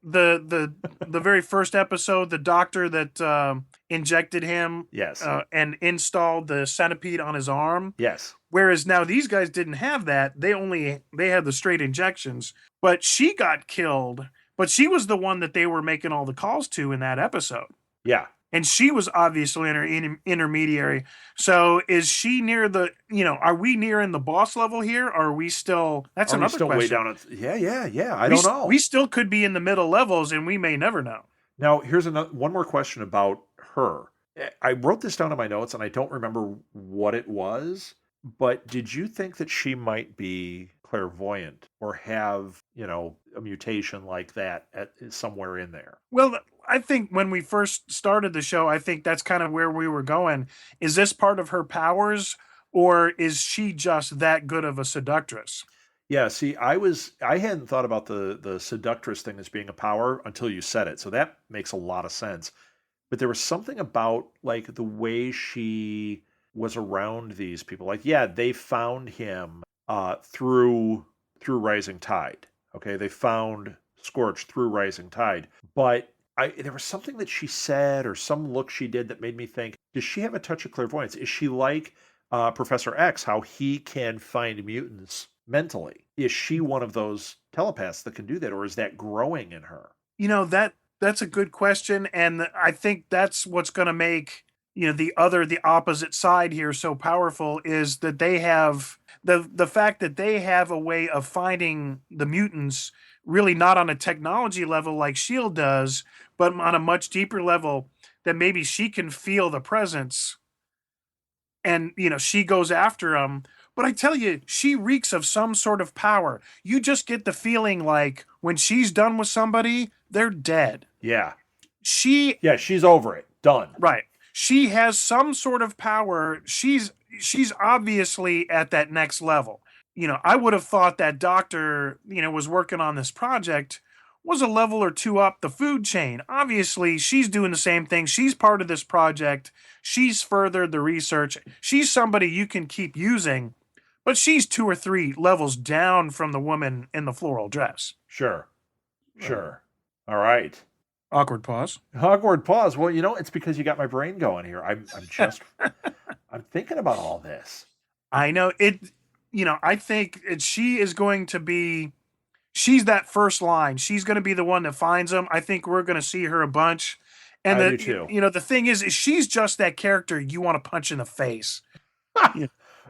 the very first episode, the doctor that injected him Yes. and installed the centipede on his arm. Yes. Whereas now these guys didn't have that. They had the straight injections, but she got killed. But she was the one that they were making all the calls to in that episode, Yeah. and she was obviously an intermediary. So is she near the, are we nearing the boss level here? Or are we still, that's Are we another still way question. down at Yeah, yeah, yeah. I We, don't we know. still could be in the middle levels, and we may never know. Now, here's one more question about her. I wrote this down in my notes and I don't remember what it was, but did you think that she might be clairvoyant or have, a mutation like that somewhere in there? Well, I think when we first started the show, I think that's kind of where we were going. Is this part of her powers, or is she just that good of a seductress? Yeah, see, I hadn't thought about the seductress thing as being a power until you said it. So that makes a lot of sense. But there was something about like the way she was around these people. Like, yeah, they found him through Rising Tide. Okay, they found Scorch through Rising Tide. But there was something that she said or some look she did that made me think, does she have a touch of clairvoyance? Is she like Professor X, how he can find mutants mentally? Is she one of those telepaths that can do that, or is that growing in her? That's a good question, and I think that's what's going to make the opposite side here so powerful is that they have the fact that they have a way of finding the mutants, really not on a technology level like Shield does, but on a much deeper level, that maybe she can feel the presence, and she goes after them. But I tell you, she reeks of some sort of power. You just get the feeling like when she's done with somebody, they're dead. Yeah. She Yeah, she's over it. Done. Right. She has some sort of power. She's obviously at that next level. I would have thought that doctor, was working on this project, was a level or two up the food chain. Obviously, she's doing the same thing. She's part of this project. She's furthered the research. She's somebody you can keep using, but she's 2 or 3 levels down from the woman in the floral dress. Sure. Sure. All right. Awkward pause. Awkward pause. Well, it's because you got my brain going here. I'm thinking about all this. I know it. I think she is going to be. She's that first line. She's going to be the one that finds them. I think we're going to see her a bunch. And I do too. the thing is she's just that character you want to punch in the face.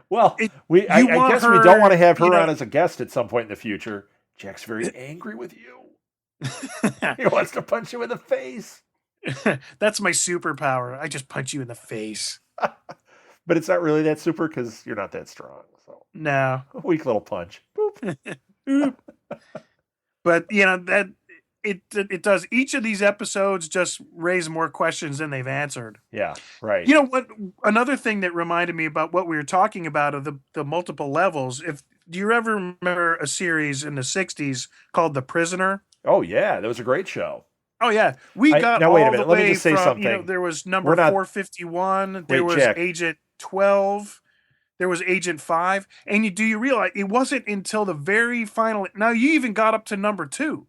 Well, It, I you want guess her, we don't want to have her on as a guest at some point in the future. Jack's very angry with you. He wants to punch you in the face. That's my superpower. I just punch you in the face. But it's not really that super because you're not that strong. So No. weak little punch. Boop. But that it does. Each of these episodes just raise more questions than they've answered. Yeah, right. You know what? Another thing that reminded me about what we were talking about of the multiple levels. Do you ever remember a series in the '60s called The Prisoner? Oh yeah, that was a great show. Oh yeah, we got now wait a all minute. the Let me way just say from something. there was number We're not. 451. There Wait, was Jack. Agent 12. There was Agent 5. And do you realize it wasn't until the very final? Now you even got up to number 2,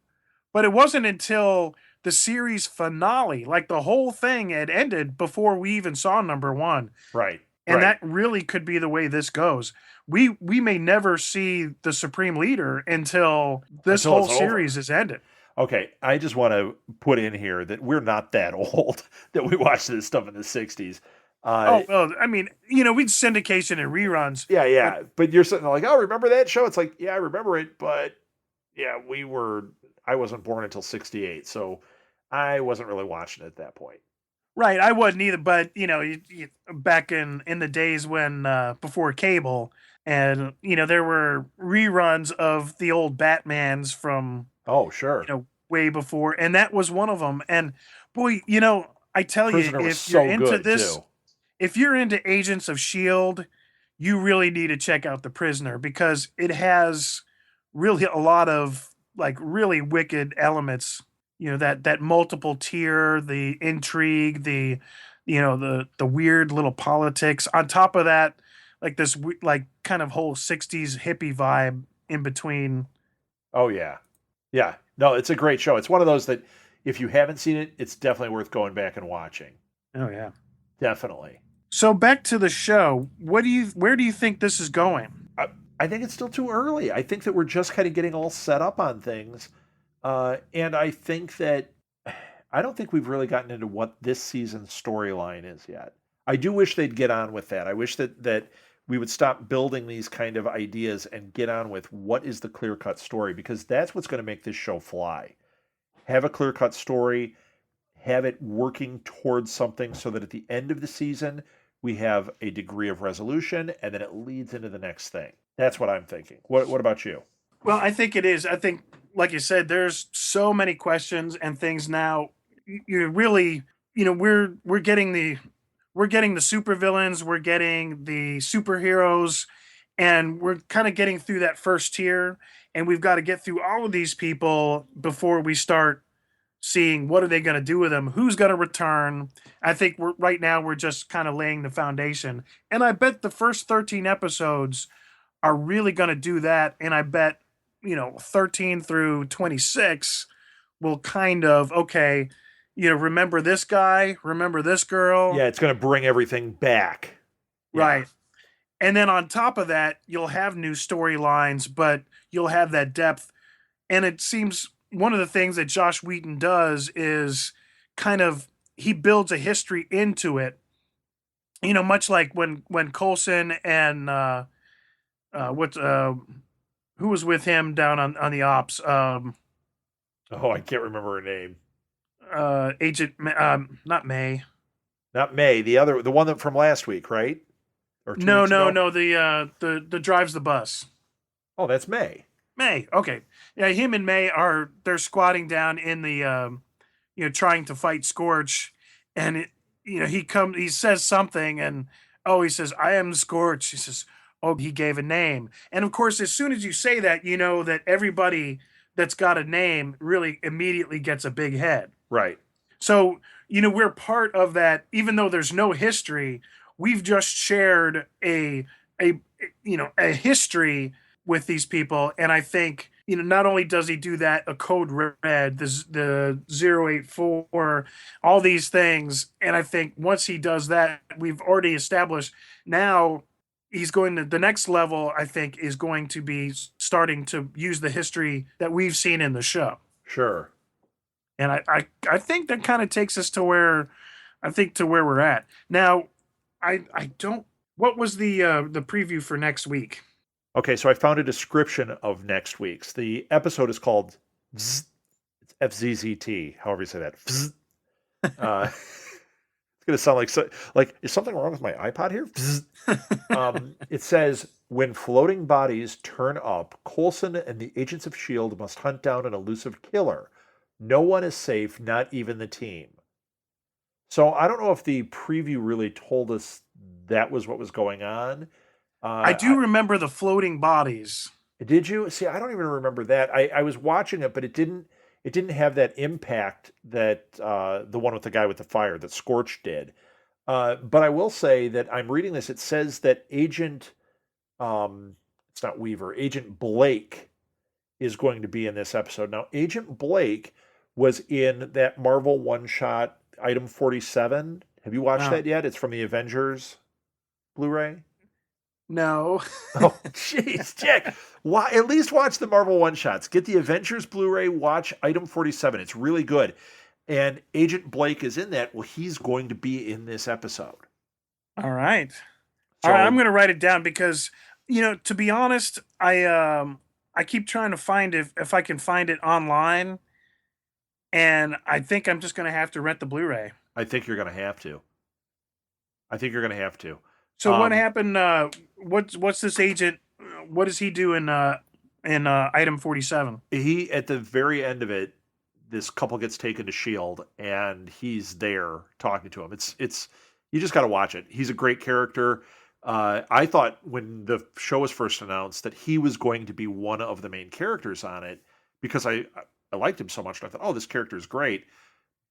but it wasn't until the series finale, like the whole thing had ended before we even saw number 1. Right. And right. that really could be the way this goes. We may never see the Supreme Leader until this Until whole it's series over. is ended. Okay, I just want to put in here that we're not that old that we watched this stuff in the '60s. Oh well, I mean, we'd syndication and reruns. Yeah. But you're sitting there like, oh, remember that show? It's like, yeah, I remember it, but yeah, I wasn't born until '68, so I wasn't really watching it at that point. Right, I wasn't either. But back in the days when before cable, and there were reruns of the old Batmans from Oh, sure. way before, and that was one of them. And boy, I tell you, Prisoner was if you're so into good this, too. if you're into Agents of Shield, you really need to check out The Prisoner because it has really a lot of like really wicked elements. That multiple tier, the intrigue, the weird little politics. On top of that, like this like kind of whole '60s hippie vibe in between. Oh yeah, yeah. No, it's a great show. It's one of those that if you haven't seen it, it's definitely worth going back and watching. Oh yeah. Definitely. So back to the show. Where do you think this is going? I think it's still too early. I think that we're just kind of getting all set up on things. And I think that I don't think we've really gotten into what this season's storyline is yet. I do wish they'd get on with that. I wish that we would stop building these kind of ideas and get on with what is the clear-cut story, because that's what's going to make this show fly. Have a clear-cut story, have it working towards something so that at the end of the season, we have a degree of resolution and then it leads into the next thing. That's what I'm thinking. What about you? Well, I think it is. I think, like you said, there's so many questions and things now. You really, we're getting we're getting the supervillains, we're getting the superheroes, and we're kind of getting through that first tier. And we've got to get through all of these people before we start seeing what are they going to do with them, who's going to return. I think right now we're just kind of laying the foundation, and I bet the first 13 episodes are really going to do that. And I bet 13 through 26 will kind of, okay, remember this guy, remember this girl. Yeah, it's going to bring everything back. Yeah. Right. And then on top of that, you'll have new storylines, but you'll have that depth. And it seems one of the things that Josh Wheaton does is kind of he builds a history into it. Much like when Coulson and what who was with him down on the ops, Oh, I can't remember her name. Agent not May. Not May, the one that from last week, right? Or 2 No, weeks no, ago? no. The drives the bus. Oh, that's May. May. Okay. Yeah, him and May they're squatting down in the trying to fight Scorch, and he says something, and he says, "I am Scorch." He says, "Oh, he gave a name." And of course, as soon as you say that, you know that everybody that's got a name really immediately gets a big head. Right. So, we're part of that, even though there's no history. We've just shared a history with these people. And I think, not only does he do that, a code red, the 084, all these things. And I think once he does that, we've already established now he's going to the next level, I think, is going to be starting to use the history that we've seen in the show. Sure. And I think that kind of takes us to where we're at. Now, I don't what was the preview for next week? Okay, so I found a description of next week's. The episode is called Vzz. It's FZZT, however you say that. Vzz. It's going to sound like, is something wrong with my iPod here? It says, when floating bodies turn up, Coulson and the agents of S.H.I.E.L.D. must hunt down an elusive killer. No one is safe, not even the team. So I don't know if the preview really told us that was what was going on. I do remember the floating bodies. Did you see? I don't even remember that. I was watching it, but it didn't have that impact that the one with the guy with the fire that Scorch did. But I will say that I'm reading this. It says that it's not Weaver, Agent Blake is going to be in this episode. Now, Agent Blake was in that Marvel one shot Item 47. Have you watched Wow. that yet? It's from the Avengers Blu-ray. No. Oh, jeez, Jack. Why? At least watch the Marvel one shots. Get the Avengers Blu-ray. Watch Item 47. It's really good. And Agent Blake is in that. Well, he's going to be in this episode. All right. All right, I'm So going to write it down because to be honest, I keep trying to find if I can find it online, and I think I'm just going to have to rent the Blu-ray. I think you're going to have to. I think you're going to have to. So what happened? What's this agent? What does he do in Item 47? He at the very end of it, this couple gets taken to Shield, and he's there talking to him. It's you just got to watch it. He's a great character. I thought when the show was first announced that he was going to be one of the main characters on it because I liked him so much. And I thought, oh, this character is great.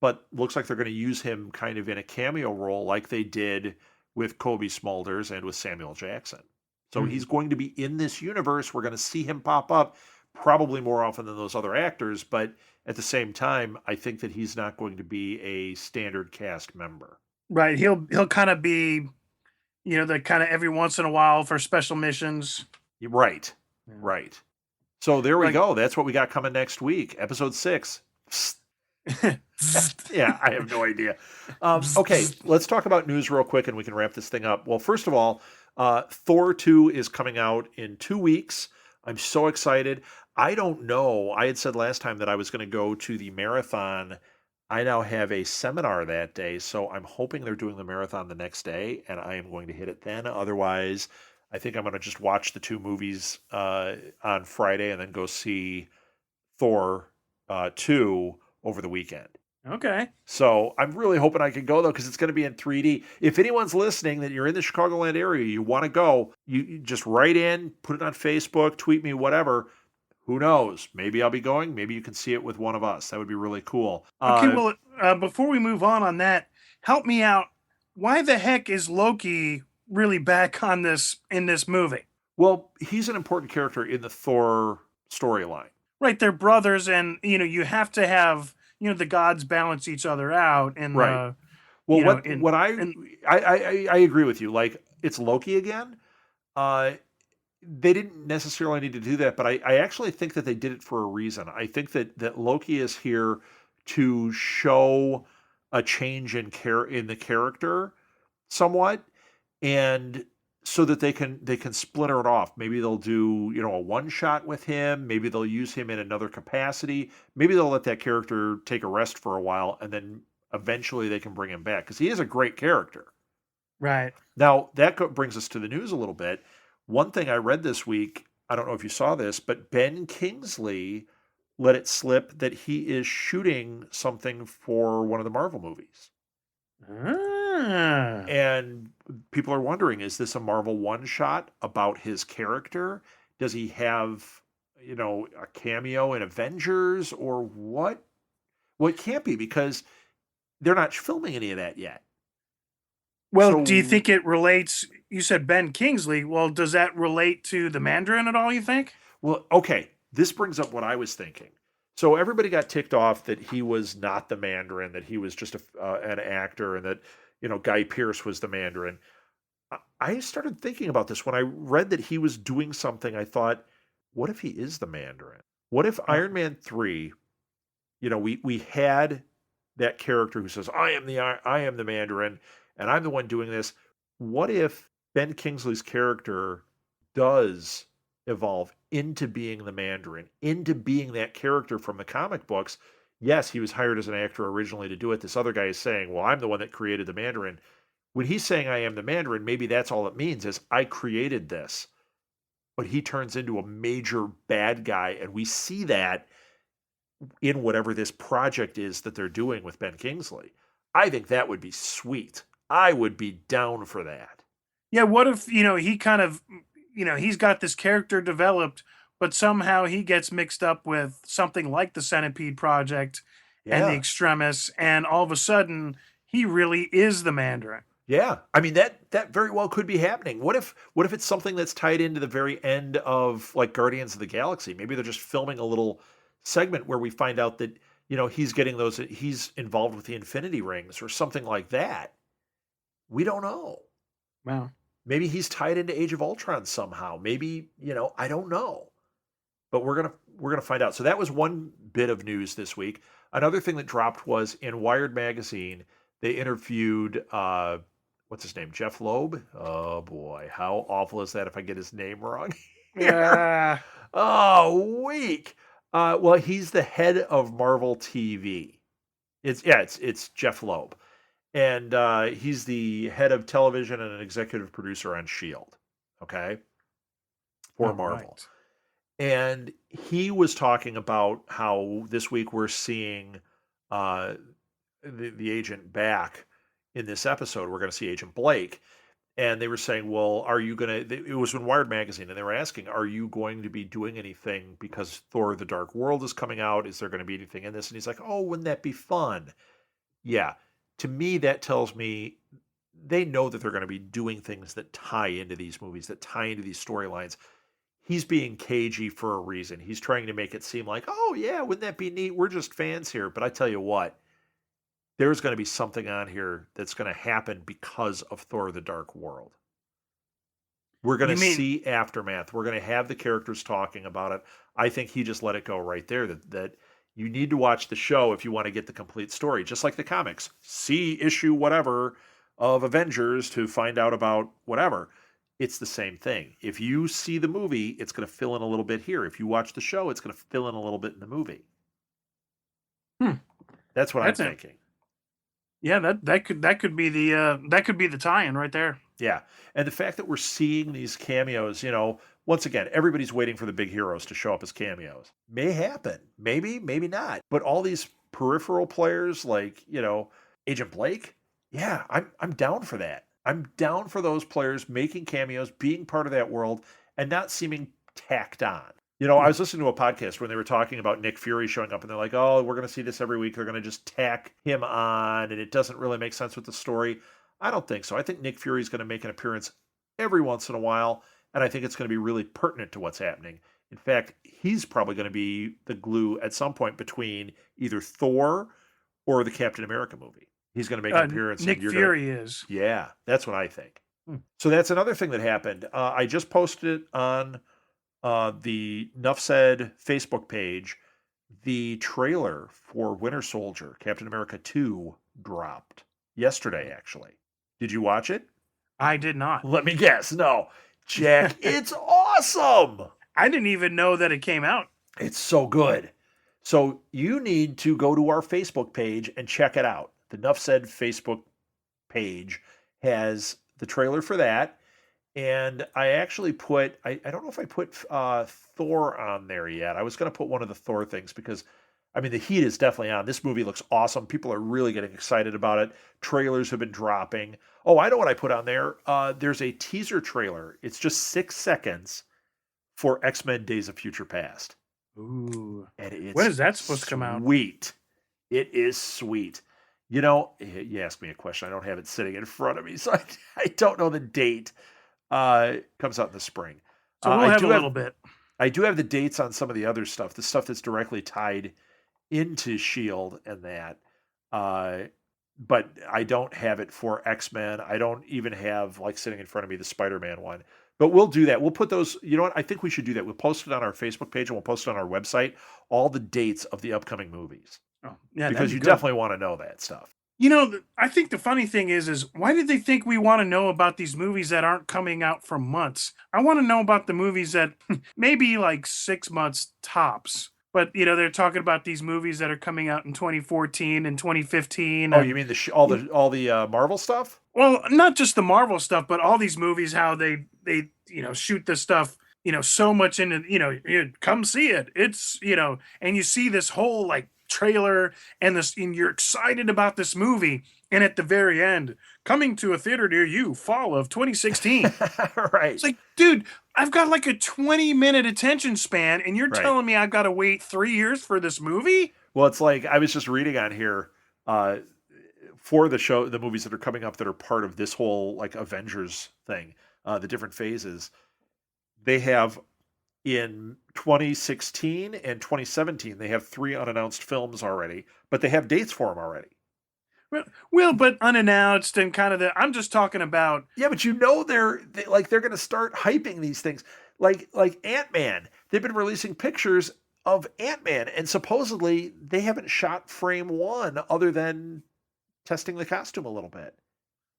But looks like they're going to use him kind of in a cameo role like they did with Kobe Smulders and with Samuel Jackson. So he's going to be in this universe. We're going to see him pop up probably more often than those other actors, but at the same time, I think that he's not going to be a standard cast member. Right. He'll kind of be, the kind of every once in a while for special missions. Right. Yeah. Right. So there we go. That's what we got coming next week. Episode 6. Yeah, I have no idea. Okay, let's talk about news real quick and we can wrap this thing up. Well, first of all, Thor 2 is coming out in 2 weeks. I'm so excited. I don't know. I had said last time that I was going to go to the marathon. I now have a seminar that day, so I'm hoping they're doing the marathon the next day, and I am going to hit it then. Otherwise, I think I'm going to just watch the 2 movies on Friday and then go see Thor 2 over the weekend. Okay. So I'm really hoping I can go though, because it's going to be in 3D. If anyone's listening that you're in the Chicagoland area, you want to go, you just write in, put it on Facebook, tweet me, whatever. Who knows? Maybe I'll be going. Maybe you can see it with one of us. That would be really cool. Okay, well, before we move on that, help me out. Why the heck is Loki really back on this in this movie? Well, he's an important character in the Thor storyline. Right, they're brothers, and you have to have the gods balance each other out, and Right. Well, in and I agree with you. Like, it's Loki again. Uh, they didn't necessarily need to do that, but I actually think that they did it for a reason. I think that Loki is here to show a change in the character somewhat, and so that they can splinter it off. Maybe they'll do, a one shot with him. Maybe they'll use him in another capacity. Maybe they'll let that character take a rest for a while, and then eventually they can bring him back because he is a great character. right. Now, that brings us to the news a little bit. One thing I read this week, I don't know if you saw this, but Ben Kingsley let it slip that he is shooting something for one of the Marvel movies. Ah. And people are wondering, is this a Marvel one shot about his character? Does he have, a cameo in Avengers or what? Well, it can't be because they're not filming any of that yet. Well, do you So, think it relates? You said Ben Kingsley. Well, does that relate to the Mandarin at all? You think? well, okay, this brings up what I was thinking. So everybody got ticked off that he was not the Mandarin, that he was just an actor, and that Guy Pearce was the Mandarin. I started thinking about this when I read that he was doing something. I thought, what if he is the Mandarin? What if Uh, Iron Man 3, we had that character who says, I am the Mandarin, and I'm the one doing this. What if Ben Kingsley's character does evolve into being the Mandarin, into being that character from the comic books? Yes, he was hired as an actor originally to do it. This other guy is saying, well, I'm the one that created the Mandarin. When he's saying I am the Mandarin, maybe that's all it means is I created this. But he turns into a major bad guy, and we see that in whatever this project is that they're doing with Ben Kingsley. I think that would be sweet. I would be down for that. yeah. What if he kind of he's got this character developed, but somehow he gets mixed up with something like the Centipede Project and the Yeah. Extremis, and all of a sudden he really is the Mandarin. Yeah. I mean that very well could be happening. What if it's something that's tied into the very end of like Guardians of the Galaxy? Maybe they're just filming a little segment where we find out that, he's involved with the Infinity Rings or something like that. We don't know. Wow. Maybe he's tied into Age of Ultron somehow. Maybe, I don't know. But we're gonna find out. So that was one bit of news this week. Another thing that dropped was in Wired magazine. They interviewed what's his name, Jeff Loeb. Oh boy, how awful is that if I get his name wrong? Here, Yeah. oh weak. Well, he's the head of Marvel TV. It's Jeff Loeb, and he's the head of television and an executive producer on Shield. Okay, for All Marvel. right. And he was talking about how this week we're seeing uh, the agent back in this episode. We're going to see Agent Blake. And they were saying, well, are you going to, it was in Wired Magazine, and they were asking, are you going to be doing anything because Thor the Dark World is coming out? Is there going to be anything in this? And he's like, oh, wouldn't that be fun? Yeah. To me, that tells me they know that they're going to be doing things that tie into these movies, that tie into these storylines. He's being cagey for a reason. He's trying to make it seem like, oh yeah, wouldn't that be neat? We're just fans here. But I tell you what, there's going to be something on here that's going to happen because of Thor: The Dark World. We're going You to mean see aftermath. We're going to have the characters talking about it. I think he just let it go right there. That you need to watch the show if you want to get the complete story, just like the comics. See issue whatever of Avengers to find out about whatever. It's the same thing. If you see the movie, it's going to fill in a little bit here. If you watch the show, it's going to fill in a little bit in the movie. hmm, That's what I'm that's it? thinking. Yeah, that could be the tie-in right there. Yeah. And the fact that we're seeing these cameos, once again, everybody's waiting for the big heroes to show up as cameos. May happen. Maybe, maybe not. But all these peripheral players like, Agent Blake, yeah, I'm down for that. I'm down for those players making cameos, being part of that world, and not seeming tacked on. I Hmm. was listening to a podcast when they were talking about Nick Fury showing up, and they're like, "Oh, we're going to see this every week. They're going to just tack him on, and it doesn't really make sense with the story." I don't think so. I think Nick Fury is going to make an appearance every once in a while, and I think it's going to be really pertinent to what's happening. In fact, he's probably going to be the glue at some point between either Thor or the Captain America movie. He's going to make an appearance, and Nick you're going to, Fury is. yeah, that's what I think. Hmm. So that's another thing that happened. I just posted it on the Nuff Said Facebook page. The trailer for Winter Soldier, Captain America 2, dropped yesterday, actually. Did you watch it? I did not. Let me guess. No. Jack, it's awesome. I didn't even know that it came out. It's so good. So you need to go to our Facebook page and check it out. The Nuff Said Facebook page has the trailer for that. And I actually put, I don't know if I put Thor on there yet. I was going to put one of the Thor things because, I mean, the heat is definitely on. This movie looks awesome. People are really getting excited about it. Trailers have been dropping. Oh, I know what I put on there. There's a teaser trailer. It's just 6 seconds for X-Men Days of Future Past. Ooh. And it's when is that supposed to come out? Sweet. It is sweet. You asked me a question. I don't have it sitting in front of me, so I don't know the date. Comes out in the spring. So we'll have a little bit. I do have the dates on some of the other stuff, the stuff that's directly tied into Shield and that. But I don't have it for X-Men. I don't even have, like, sitting in front of me, the Spider-Man one. But we'll do that. We'll put those, you know what? I think we should do that. We'll post it on our Facebook page and we'll post it on our website, all the dates of the upcoming movies. Oh, yeah, because you definitely want to know that stuff. I think the funny thing is why did they think we want to know about these movies that aren't coming out for months? I want to know about the movies that maybe like 6 months tops. But they're talking about these movies that are coming out in 2014 and 2015. Oh, you mean all the Marvel stuff? Well, not just the Marvel stuff, but all these movies, how they shoot this stuff, so much into, come see it. It's, and you see this whole like trailer and you're excited about this movie. And at the very end, coming to a theater near you, fall of 2016. Right. It's like, dude, I've got like a 20-minute attention span, and you're telling me I've got to wait 3 years for this movie? Well, it's like I was just reading on here for the movies that are coming up that are part of this whole like Avengers thing, the different phases. They have in 2016 and 2017, they have 3 unannounced films already, but they have dates for them already. Well, but unannounced and kind of I'm just talking about. Yeah, but they're going to start hyping these things. Like Ant-Man. They've been releasing pictures of Ant-Man, and supposedly they haven't shot frame 1 other than testing the costume a little bit.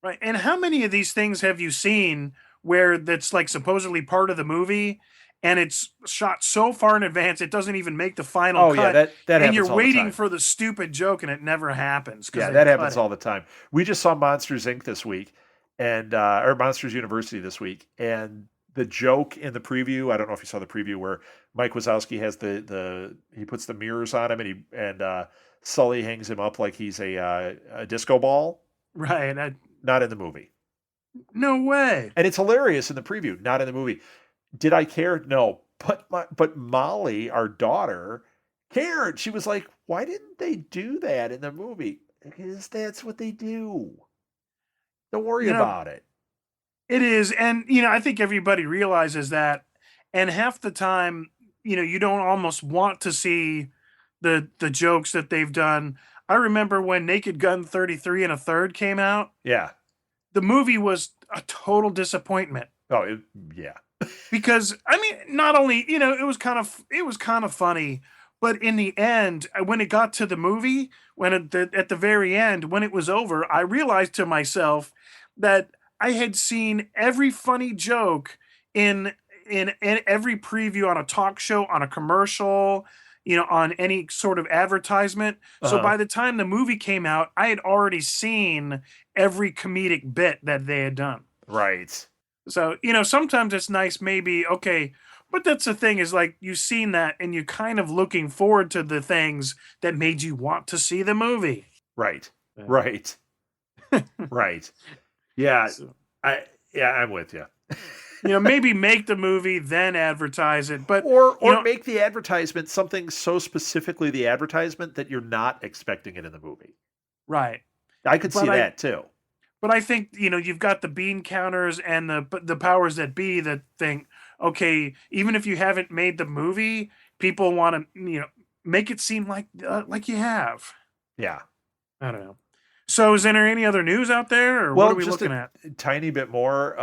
Right. And how many of these things have you seen where that's like supposedly part of the movie and it's shot so far in advance it doesn't even make the final cut? Yeah, that and happens you're all waiting the time. for the stupid joke and it never happens. Yeah, that happens all the time. We just saw Monsters Inc. this week, and or Monsters University this week, and the joke in the preview, I don't know if you saw the preview where Mike Wazowski has he puts the mirrors on him and Sully hangs him up like he's a disco ball. Right. Not in the movie. No way. And it's hilarious in the preview, not in the movie. Did I care? No. But Molly, our daughter, cared. She was like, why didn't they do that in the movie? Because that's what they do. Don't worry about it. It is. And, I think everybody realizes that. And half the time, you don't almost want to see the jokes that they've done. I remember when Naked Gun 33 1/3 came out. Yeah. The movie was a total disappointment. Oh, yeah. Because, I mean, not only, it was kind of funny, but in the end, when it got to the movie, at the very end, when it was over, I realized to myself that I had seen every funny joke in every preview on a talk show, on a commercial, on any sort of advertisement. So by the time the movie came out, I had already seen every comedic bit that they had done. Right. So, sometimes it's nice maybe, okay, But that's the thing is like you've seen that and you're kind of looking forward to the things that made you want to see the movie. Right. Yeah. Right. Right. Yeah. So, I yeah, I'm with you. maybe make the movie, then advertise it. But, Or make the advertisement something so specifically the advertisement that you're not expecting it in the movie. right. I could see But I that too. but I think, you've got the bean counters and the powers that be that think, okay, even if you haven't made the movie, people want to, make it seem like you have. Yeah. I don't know. So is there any other news out there, or what are Well, we just looking a at? tiny bit more.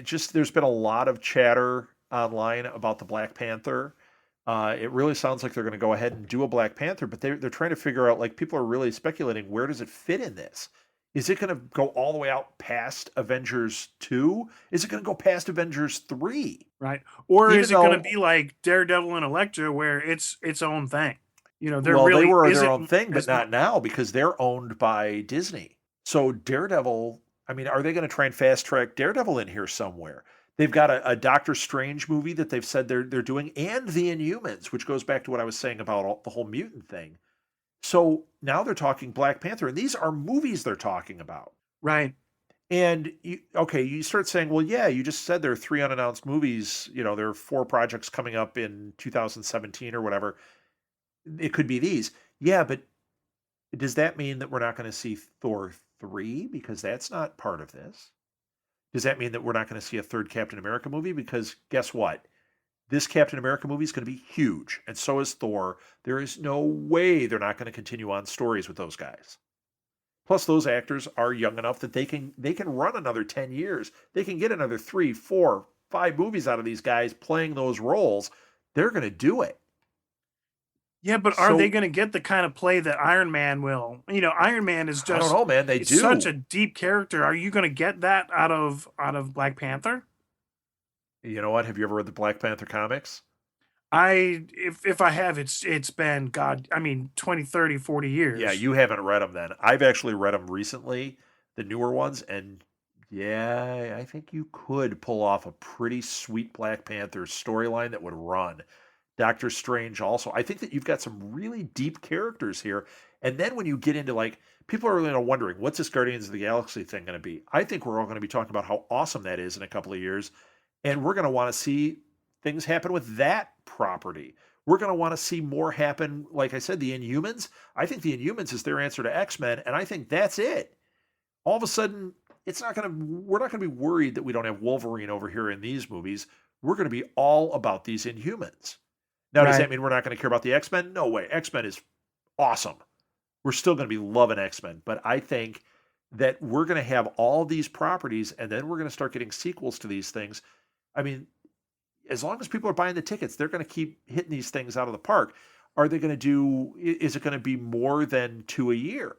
Just there's been a lot of chatter online about the Black Panther. It really sounds like they're going to go ahead and do a Black Panther, but they're trying to figure out, like, people are really speculating, where does it fit in this? Is it going to go all the way out past Avengers 2? Is it going to go past Avengers 3? Right. Or Even is it going to though, be like Daredevil and Elektra where it's its own thing? There well, they really were their own isn't thing, but as not now because they're owned by Disney. So Daredevil, I mean, are they going to try and fast track Daredevil in here somewhere? They've got a Doctor Strange movie that they've said they're doing, and the Inhumans, which goes back to what I was saying about the whole mutant thing. So now they're talking Black Panther, and these are movies they're talking about. right. And you start saying, well, yeah, you just said there are 3 unannounced movies. There are 4 projects coming up in 2017 or whatever. It could be these. Yeah, but does that mean that we're not going to see Thor 3? Because that's not part of this. Does that mean that we're not going to see a third Captain America movie? Because guess what? This Captain America movie is going to be huge, and so is Thor. There is no way they're not going to continue on stories with those guys. Plus, those actors are young enough that they can run another 10 years. They can get another 3, 4, 5 movies out of these guys playing those roles. They're going to do it. Yeah, but are they So going to get the kind of play that Iron Man will? Iron Man is I don't just know, man. They it's such do. a deep character. Are you going to get that out of Black Panther? You know what? Have you ever read the Black Panther comics? If I have, it's been, God, I mean, 20, 30, 40 Yeah, years. you haven't read them then. I've actually read them recently, the newer ones, and yeah, I think you could pull off a pretty sweet Black Panther storyline that would run. Doctor Strange also. I think that you've got some really deep characters here. And then when you get into, like, people are really wondering, what's this Guardians of the Galaxy thing going to be? I think we're all going to be talking about how awesome that is in a couple of years. And we're going to want to see things happen with that property. We're going to want to see more happen. Like I said, the Inhumans. I think the Inhumans is their answer to X-Men, and I think that's it. All of a sudden, we're not going to be worried that we don't have Wolverine over here in these movies. We're going to be all about these Inhumans. Now, does that Right. mean we're not going to care about the X-Men? No way. X-Men is awesome. We're still going to be loving X-Men, but I think that we're going to have all these properties, and then we're going to start getting sequels to these things. I mean, as long as people are buying the tickets, they're going to keep hitting these things out of the park. Are they going to do, is it going to be more than 2 a year?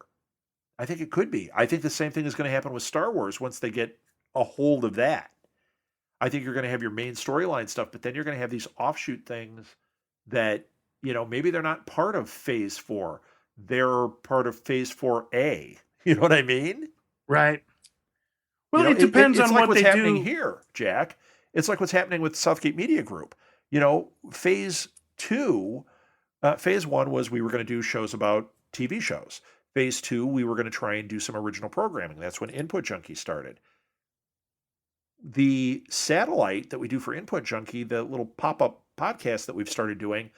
I think it could be. I think the same thing is going to happen with Star Wars once they get a hold of that. I think you're going to have your main storyline stuff, but then you're going to have these offshoot things that, maybe they're not part of phase 4. They're part of phase 4A. You know what I mean? Right. Well, it depends It's on like what what's they happening do. here, Jack. It's like what's happening with Southgate Media Group. Phase 2, phase 1 was we were going to do shows about TV shows. Phase 2, we were going to try and do some original programming. That's when Input Junkie started. The satellite that we do for Input Junkie, the little pop-up podcast that we've started doing,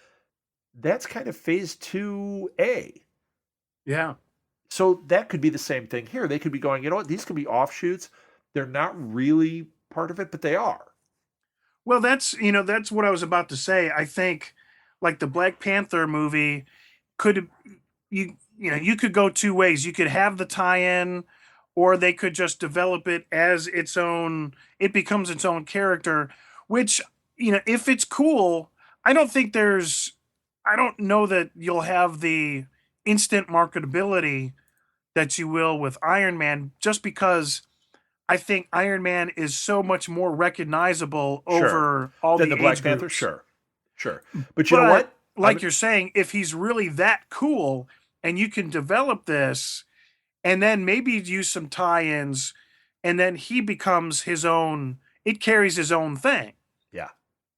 that's kind of phase 2A. Yeah. So that could be the same thing here. They could be going, you know what, these could be offshoots. They're not really part of it, but they are. Well, that's what I was about to say. I think like the Black Panther movie could you could go two ways. You could have the tie-in, or they could just develop it as its own. It becomes its own character, which if it's cool, I don't think there's. I don't know that you'll have the instant marketability that you will with Iron Man, just because I think Iron Man is so much more recognizable Sure. over all Then the the Black age Panther, groups. sure. Sure. But you know But what? like you're saying, if he's really that cool and you can develop this and then maybe use some tie-ins and then he becomes his own, it carries his own thing. Yeah.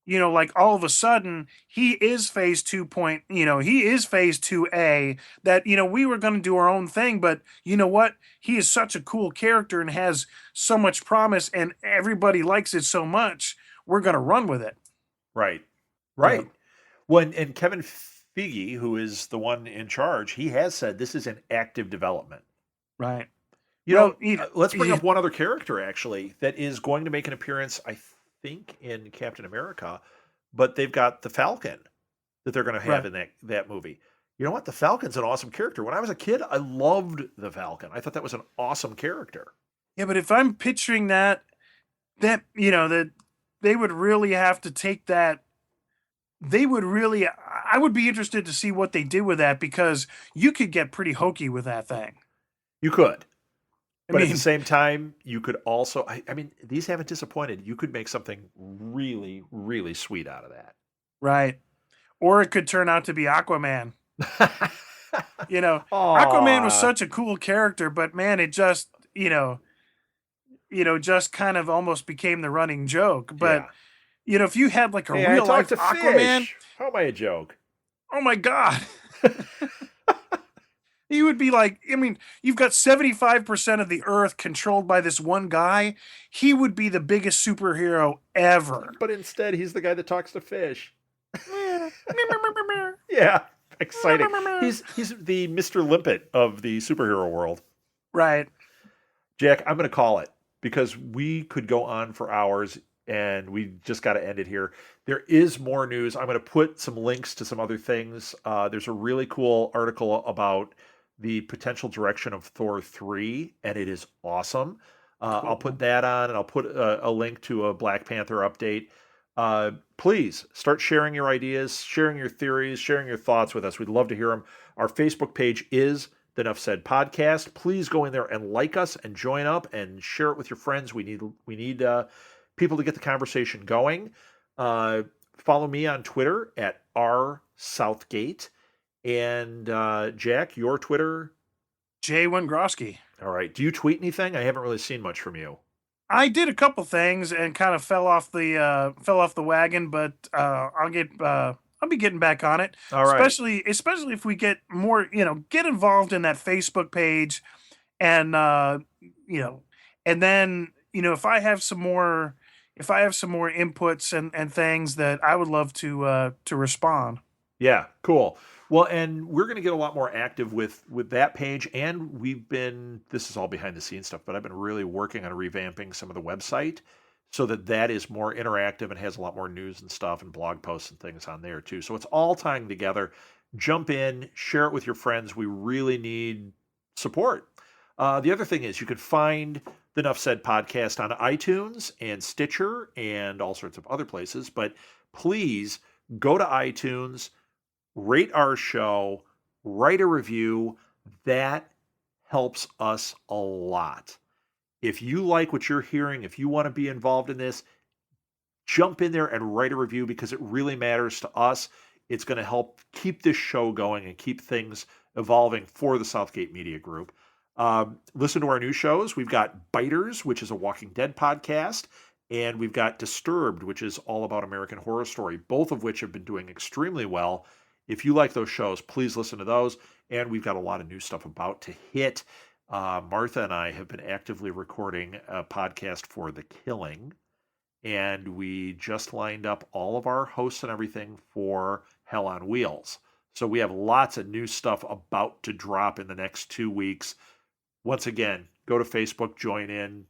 like all of a sudden he is phase 2 point, he is phase 2A, that, we were going to do our own thing, but you know what? He is such a cool character and has so much promise and everybody likes it so much. We're going to run with it. Right. Yeah. Right. When and Kevin Feige, who is the one in charge, he has said this is an active development. Right. You Well, know, let's bring up one other character actually that is going to make an appearance, I think, in Captain America, but they've got the Falcon that they're going to have right. in that movie. You know what? The Falcon's an awesome character. When I was a kid, I loved the Falcon. I thought that was an awesome character. Yeah, but if I'm picturing that they would really have to take that. They would really, I would be interested to see what they did with that, because you could get pretty hokey with that thing. You could, I but at the mean, same time, you could also. I mean, these haven't disappointed. You could make something really, really sweet out of that. right. Or it could turn out to be Aquaman. You know, Aquaman was Aw, such a cool character, but man, it just, just kind of almost became the running joke. But, yeah. if you had like a Hey, I real talked life to Aquaman, fish. How am I a joke? oh my God. He would be like, I mean, you've got 75% of the earth controlled by this one guy. He would be the biggest superhero ever. But instead, he's the guy that talks to fish. Eh, Yeah, exciting. He's the Mr. Limpet of the superhero world. right. Jack, I'm going to call it because we could go on for hours and we just got to end it here. There is more news. I'm going to put some links to some other things. There's a really cool article about the potential direction of Thor 3, and it is awesome. I'll put Cool. that on, and I'll put a link to a Black Panther update. Please start sharing your ideas, sharing your theories, sharing your thoughts with us. We'd love to hear them. Our Facebook page is the Enough Said Podcast. Please go in there and like us and join up and share it with your friends. We need people to get the conversation going. Follow me on Twitter at rsouthgate. And Jack, your Twitter. Jay Wengroski. All right. Do you tweet anything? I haven't really seen much from you. I did a couple things and kind of fell off the wagon, but I'll be getting back on it. All right. Especially if we get more, get involved in that Facebook page, and you know, and then if I have some more inputs and things, that I would love to respond. Yeah, cool. Well, and we're going to get a lot more active with that page, and this is all behind the scenes stuff, but I've been really working on revamping some of the website so that that is more interactive and has a lot more news and stuff and blog posts and things on there too. So it's all tying together. Jump in, share it with your friends. We really need support. The other thing is you can find the Nuff Said podcast on iTunes and Stitcher and all sorts of other places, but please go to iTunes, rate our show, write a review. That helps us a lot. If you like what you're hearing, if you want to be involved in this, jump in there and write a review because it really matters to us. It's going to help keep this show going and keep things evolving for the Southgate Media Group. Listen to our new shows. We've got Biters, which is a Walking Dead podcast, and we've got Disturbed, which is all about American Horror Story, both of which have been doing extremely well. If you like those shows, please listen to those. And we've got a lot of new stuff about to hit. Martha and I have been actively recording a podcast for The Killing, and we just lined up all of our hosts and everything for Hell on Wheels. So we have lots of new stuff about to drop in the next 2 weeks. Once again, go to Facebook, join in,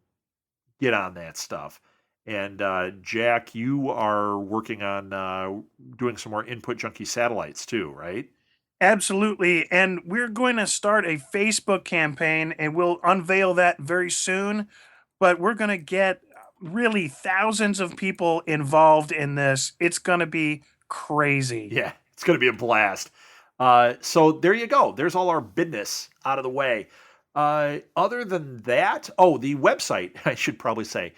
get on that stuff. And Jack, you are working on doing some more Input Junkie satellites too, right? Absolutely. And we're going to start a Facebook campaign, and we'll unveil that very soon. But we're going to get really thousands of people involved in this. It's going to be crazy. Yeah, it's going to be a blast. So there you go. There's all our business out of the way. Other than that, the website, I should probably say,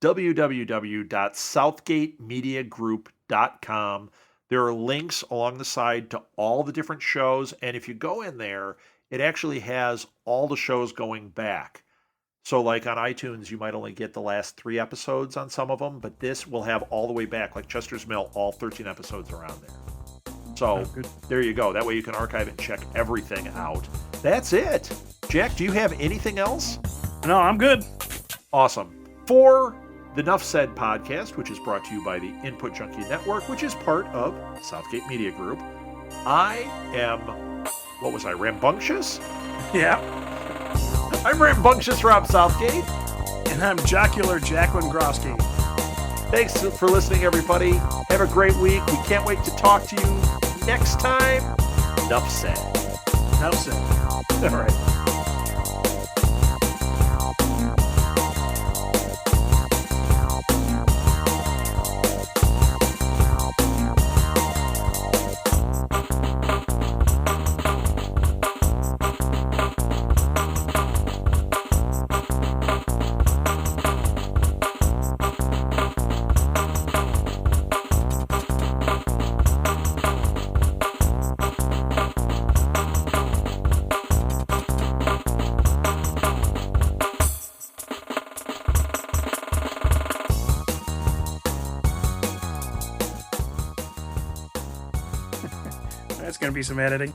www.southgatemediagroup.com. There are links along the side to all the different shows. And if you go in there, it actually has all the shows going back. So, like on iTunes, you might only get the last 3 episodes on some of them, but this will have all the way back, like Chester's Mill, all 13 episodes around there. So, good. there you go. That way you can archive it and check everything out. That's it. Jack, do you have anything else? No, I'm good. Awesome. For the Nuff Said podcast, which is brought to you by the Input Junkie Network, which is part of Southgate Media Group, I am, what was I, rambunctious? Yeah. I'm rambunctious Rob Southgate. And I'm Jocular Jacqueline Grosky. Thanks for listening, everybody. Have a great week. We can't wait to talk to you next time. Nuff said. Nuff said. All right. That's going to be some editing.